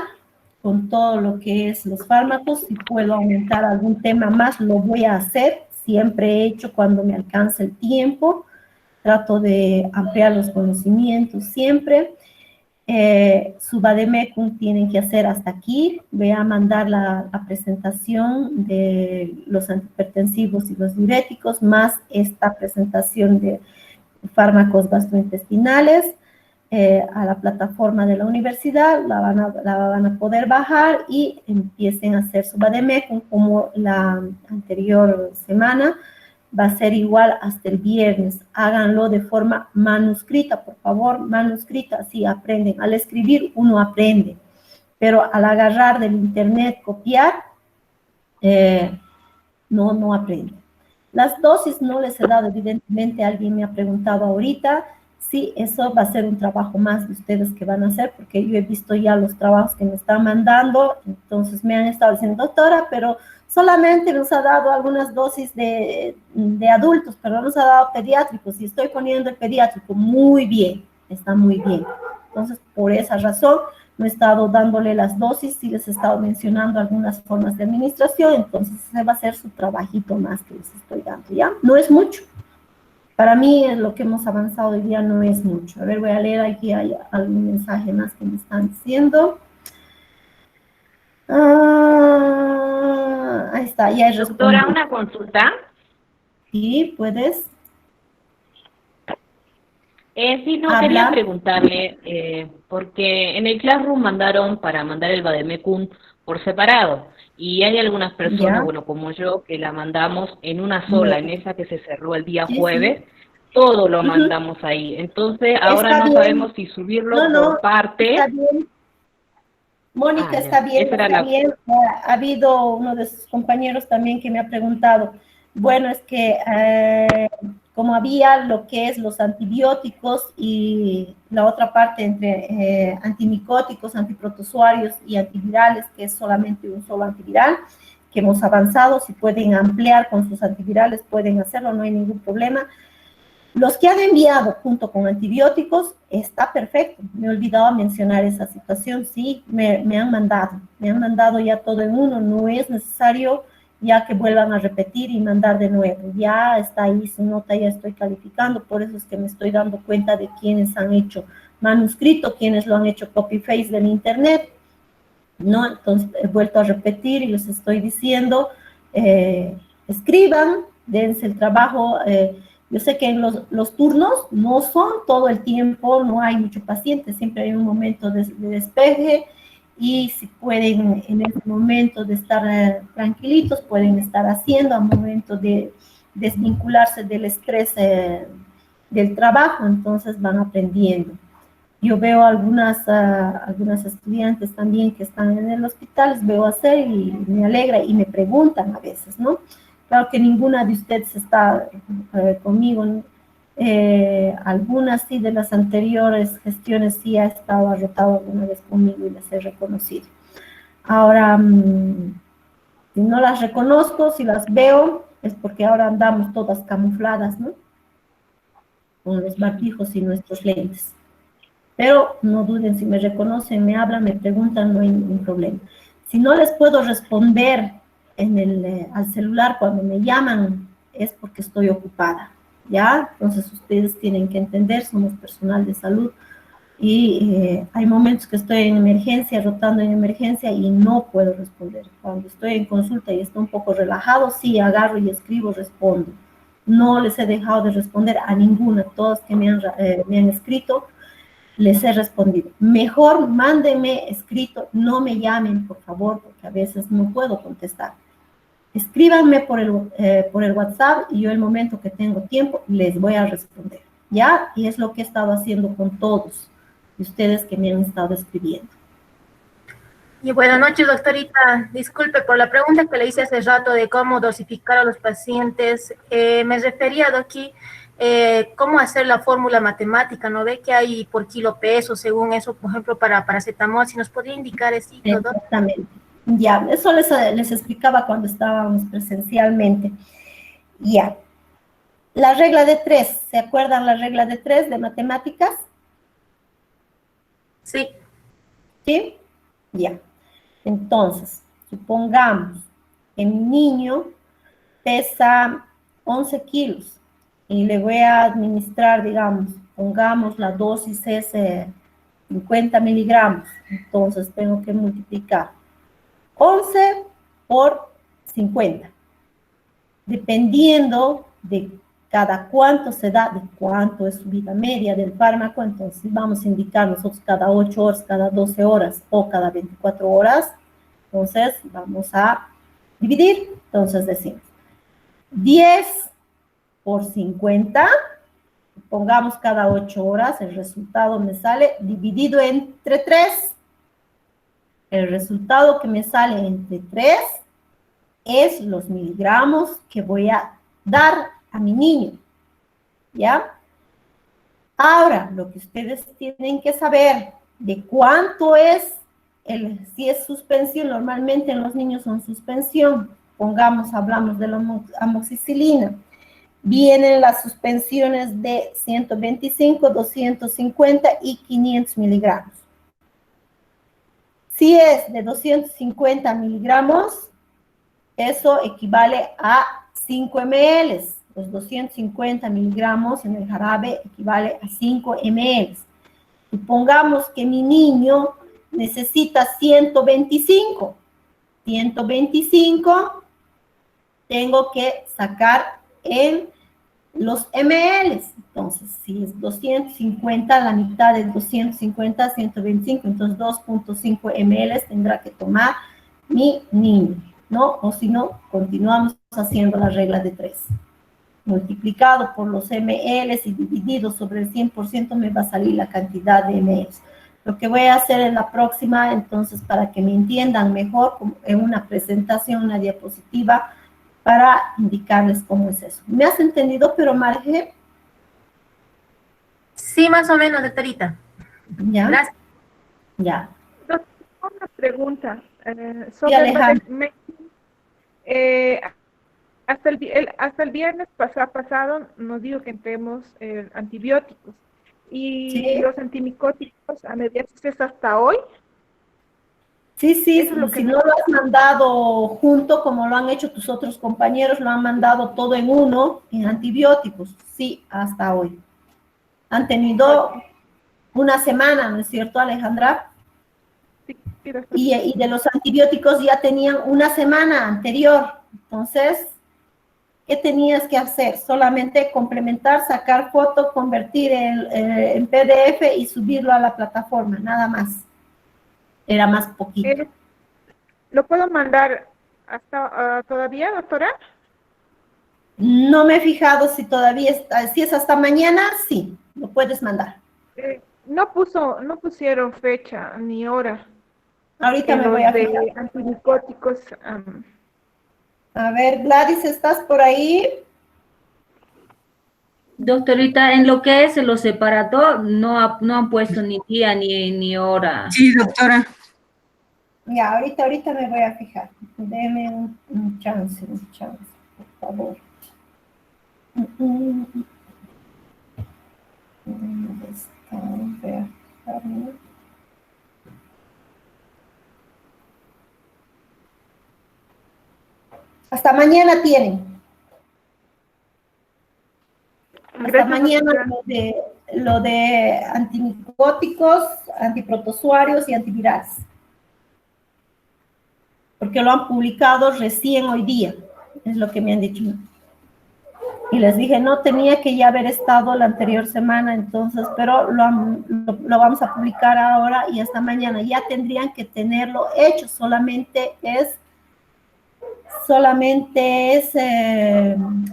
con todo lo que es los fármacos. Si puedo aumentar algún tema más, lo voy a hacer. Siempre he hecho cuando me alcanza el tiempo. Trato de ampliar los conocimientos siempre. Su vademecum tienen que hacer hasta aquí. Voy a mandar la presentación de los antihipertensivos y los diuréticos, más esta presentación de fármacos gastrointestinales. A la plataforma de la universidad, la van a poder bajar y empiecen a hacer su vademecum como la anterior semana. Va a ser igual hasta el viernes. Háganlo de forma manuscrita, por favor, manuscrita, así aprenden. Al escribir uno aprende, pero al agarrar del internet, copiar, no aprende. Las dosis no les he dado, evidentemente alguien me ha preguntado ahorita. Sí, eso va a ser un trabajo más de ustedes que van a hacer, porque yo he visto ya los trabajos que me están mandando, entonces me han estado diciendo, doctora, pero solamente nos ha dado algunas dosis de adultos, pero no nos ha dado pediátricos, y estoy poniendo el pediátrico, muy bien, está muy bien. Entonces, por esa razón, no he estado dándole las dosis, sí les he estado mencionando algunas formas de administración, entonces ese va a ser su trabajito más que les estoy dando, ¿ya? No es mucho. Para mí, lo que hemos avanzado hoy día no es mucho. A ver, voy a leer aquí, hay algún mensaje más que me están diciendo. Ahí está, ya he respondido. Doctora, una consulta. Sí, ¿puedes? Sí, no, quería preguntarle, porque en el Classroom mandaron para mandar el vademecum por separado, y hay algunas personas, ¿Ya? bueno, como yo, que la mandamos en una sola, en esa que se cerró el día Sí, jueves, sí. todo lo mandamos ahí. Entonces, ahora Está no bien. sabemos si subirlo No, por parte. está bien. Mónica, Ya, está bien, esa era está la... bien. Ha habido uno de sus compañeros también que me ha preguntado, bueno, es que como había lo que es los antibióticos y la otra parte entre antimicóticos, antiprotozoarios y antivirales, que es solamente un solo antiviral, que hemos avanzado, si pueden ampliar con sus antivirales, pueden hacerlo, no hay ningún problema. Los que han enviado junto con antibióticos, está perfecto. Me he olvidado mencionar esa situación. Sí, me han mandado ya todo en uno. No es necesario ya que vuelvan a repetir y mandar de nuevo. Ya está ahí su nota, ya estoy calificando. Por eso es que me estoy dando cuenta de quienes han hecho manuscrito, quienes lo han hecho copy-paste del internet, ¿no? Entonces he vuelto a repetir y les estoy diciendo, escriban, dense el trabajo. Yo sé que en los turnos no son todo el tiempo, no hay mucho paciente, siempre hay un momento de despeje, y si pueden en ese momento de estar tranquilitos, pueden estar haciendo, a momento de desvincularse del estrés del trabajo, entonces van aprendiendo. Yo veo algunas estudiantes también que están en el hospital, les veo hacer y me alegra y me preguntan a veces, ¿no? Claro que ninguna de ustedes está conmigo, ¿no? Algunas sí de las anteriores gestiones sí ha estado arrotado alguna vez conmigo y las he reconocido. Ahora, si no las reconozco, si las veo, es porque ahora andamos todas camufladas, ¿no? Con los barbijos y nuestros lentes. Pero no duden, si me reconocen, me hablan, me preguntan, no hay ningún problema. Si no les puedo responder al celular cuando me llaman, es porque estoy ocupada, ¿ya? Entonces ustedes tienen que entender, somos personal de salud y hay momentos que estoy en emergencia, rotando en emergencia y no puedo responder. Cuando estoy en consulta y estoy un poco relajado, sí, agarro y escribo, respondo. No les he dejado de responder a ninguna, todas que me han escrito, les he respondido. Mejor mándenme escrito, no me llamen, por favor, porque a veces no puedo contestar. Escríbanme por el WhatsApp y yo el momento que tengo tiempo les voy a responder, ¿ya? Y es lo que he estado haciendo con todos de ustedes que me han estado escribiendo. Y buenas noches, doctorita. Disculpe por la pregunta que le hice hace rato de cómo dosificar a los pacientes. Me refería, Doqui, cómo hacer la fórmula matemática, ¿no ve que hay por kilo peso, según eso, por ejemplo, para paracetamol? Si nos podría indicar eso, ¿no? Exactamente. Ya, eso les explicaba cuando estábamos presencialmente. Ya. La regla de 3, ¿se acuerdan la regla de 3 de matemáticas? Sí. ¿Sí? Ya. Entonces, supongamos que mi niño pesa 11 kilos y le voy a administrar, digamos, pongamos la dosis es 50 miligramos. Entonces, tengo que multiplicar 11 por 50. Dependiendo de cada cuánto se da, de cuánto es su vida media del fármaco, entonces vamos a indicar nosotros cada 8 horas, cada 12 horas o cada 24 horas. Entonces vamos a dividir. Entonces decimos 10 por 50, pongamos cada 8 horas, el resultado me sale dividido entre 3. El resultado que me sale entre 3 es los miligramos que voy a dar a mi niño, ¿ya? Ahora, lo que ustedes tienen que saber de cuánto es, si es suspensión, normalmente en los niños son suspensión, pongamos, hablamos de la amoxicilina, vienen las suspensiones de 125, 250 y 500 miligramos. Si es de 250 miligramos, eso equivale a 5 ml. Los 250 miligramos en el jarabe equivale a 5 ml. Supongamos que mi niño necesita 125. 125 tengo que sacar en los ml. Entonces, si es 250, la mitad de 250, 125, entonces 2.5 ml tendrá que tomar mi niño, ¿no? O si no, continuamos haciendo la regla de 3. Multiplicado por los ml y dividido sobre el 100% me va a salir la cantidad de ml. Lo que voy a hacer en la próxima, entonces, para que me entiendan mejor, en una presentación, una diapositiva, para indicarles cómo es eso. ¿Me has entendido, pero Marge? Sí, más o menos, doctorita. ¿Ya? Gracias. Ya. Una pregunta Sí, Alejandra. Hasta el viernes pasado nos dijo que entremos antibióticos y ¿Sí? los antimicóticos a medias es hasta hoy. Sí, sí, Eso es lo que si no lo has mandado junto, como lo han hecho tus otros compañeros, lo han mandado todo en uno, en antibióticos, sí, hasta hoy. Han tenido una semana, ¿no es cierto, Alejandra? Sí, doctor. Y de los antibióticos ya tenían una semana anterior. Entonces, ¿qué tenías que hacer? Solamente complementar, sacar foto, convertir en PDF y subirlo a la plataforma, nada más. Era más poquito. ¿Lo puedo mandar hasta todavía, doctora? No me he fijado si todavía está, si es hasta mañana, sí, lo puedes mandar. No pusieron fecha ni hora Ahorita en me los voy a de fijar. antimicóticos. A ver, Gladys, ¿estás por ahí? Doctorita, en lo que es los separados, no han puesto ni día ni hora. Sí, doctora. Ya, ahorita me voy a fijar. Deme un chance, por favor. ¿Dónde está? Voy a fijarme. Hasta mañana tienen. Hasta Gracias, mañana doctora. lo de antimicóticos, antiprotozoarios y antivirales. Porque lo han publicado recién hoy día, es lo que me han dicho. Y les dije, no tenía que ya haber estado la anterior semana, entonces, pero lo vamos a publicar ahora y hasta mañana. Ya tendrían que tenerlo hecho, solamente es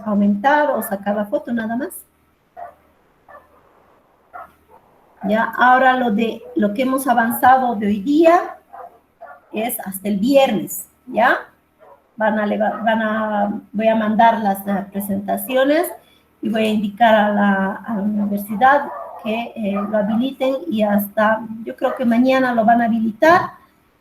aumentar o sacar la foto, nada más. Ya, ahora lo que hemos avanzado de hoy día es hasta el viernes, ¿ya? Voy a mandar las presentaciones y voy a indicar a la universidad que lo habiliten y hasta, yo creo que mañana lo van a habilitar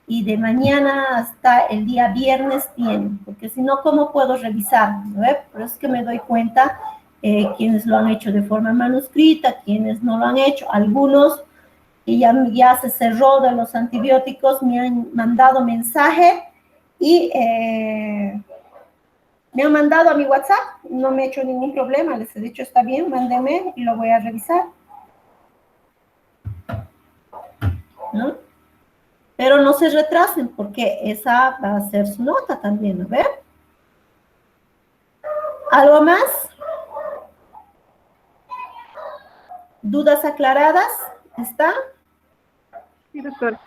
y de mañana hasta el día viernes tienen, porque si no, ¿cómo puedo revisar? ¿No? Por eso es que me doy cuenta quienes lo han hecho de forma manuscrita, quienes no lo han hecho, algunos, y ya se cerró de los antibióticos, me han mandado mensaje y me han mandado a mi WhatsApp, no me he hecho ningún problema, les he dicho está bien, mándeme y lo voy a revisar, ¿no? Pero no se retrasen porque esa va a ser su nota también, ¿no? ¿Ver? ¿Algo más? ¿Dudas aclaradas? ¿Está? Sí, doctora.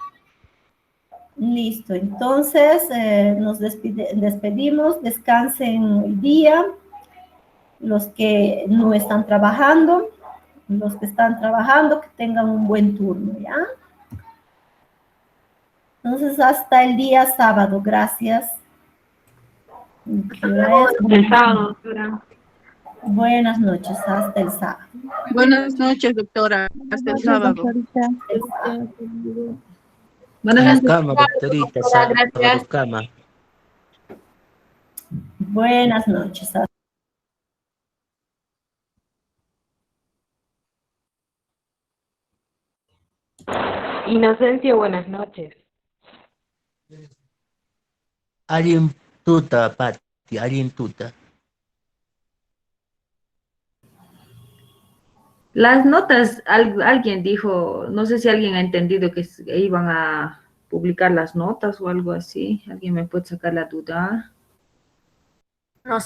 Listo, entonces nos despedimos, descansen hoy día, los que no están trabajando, los que están trabajando, que tengan un buen turno, ¿ya? Entonces, hasta el día sábado, gracias. ¿Qué hora es? El sábado, doctora. Buenas noches, hasta el sábado. Buenas noches, doctora. Hasta el sábado. Buenas A la noches, cama, doctorita, doctora, sábado, gracias. cama. Buenas noches. Inocencio, buenas noches. Alguien tuta, Pati, alguien tuta. Las notas, alguien dijo, no sé si alguien ha entendido que iban a publicar las notas o algo así. ¿Alguien me puede sacar la duda? No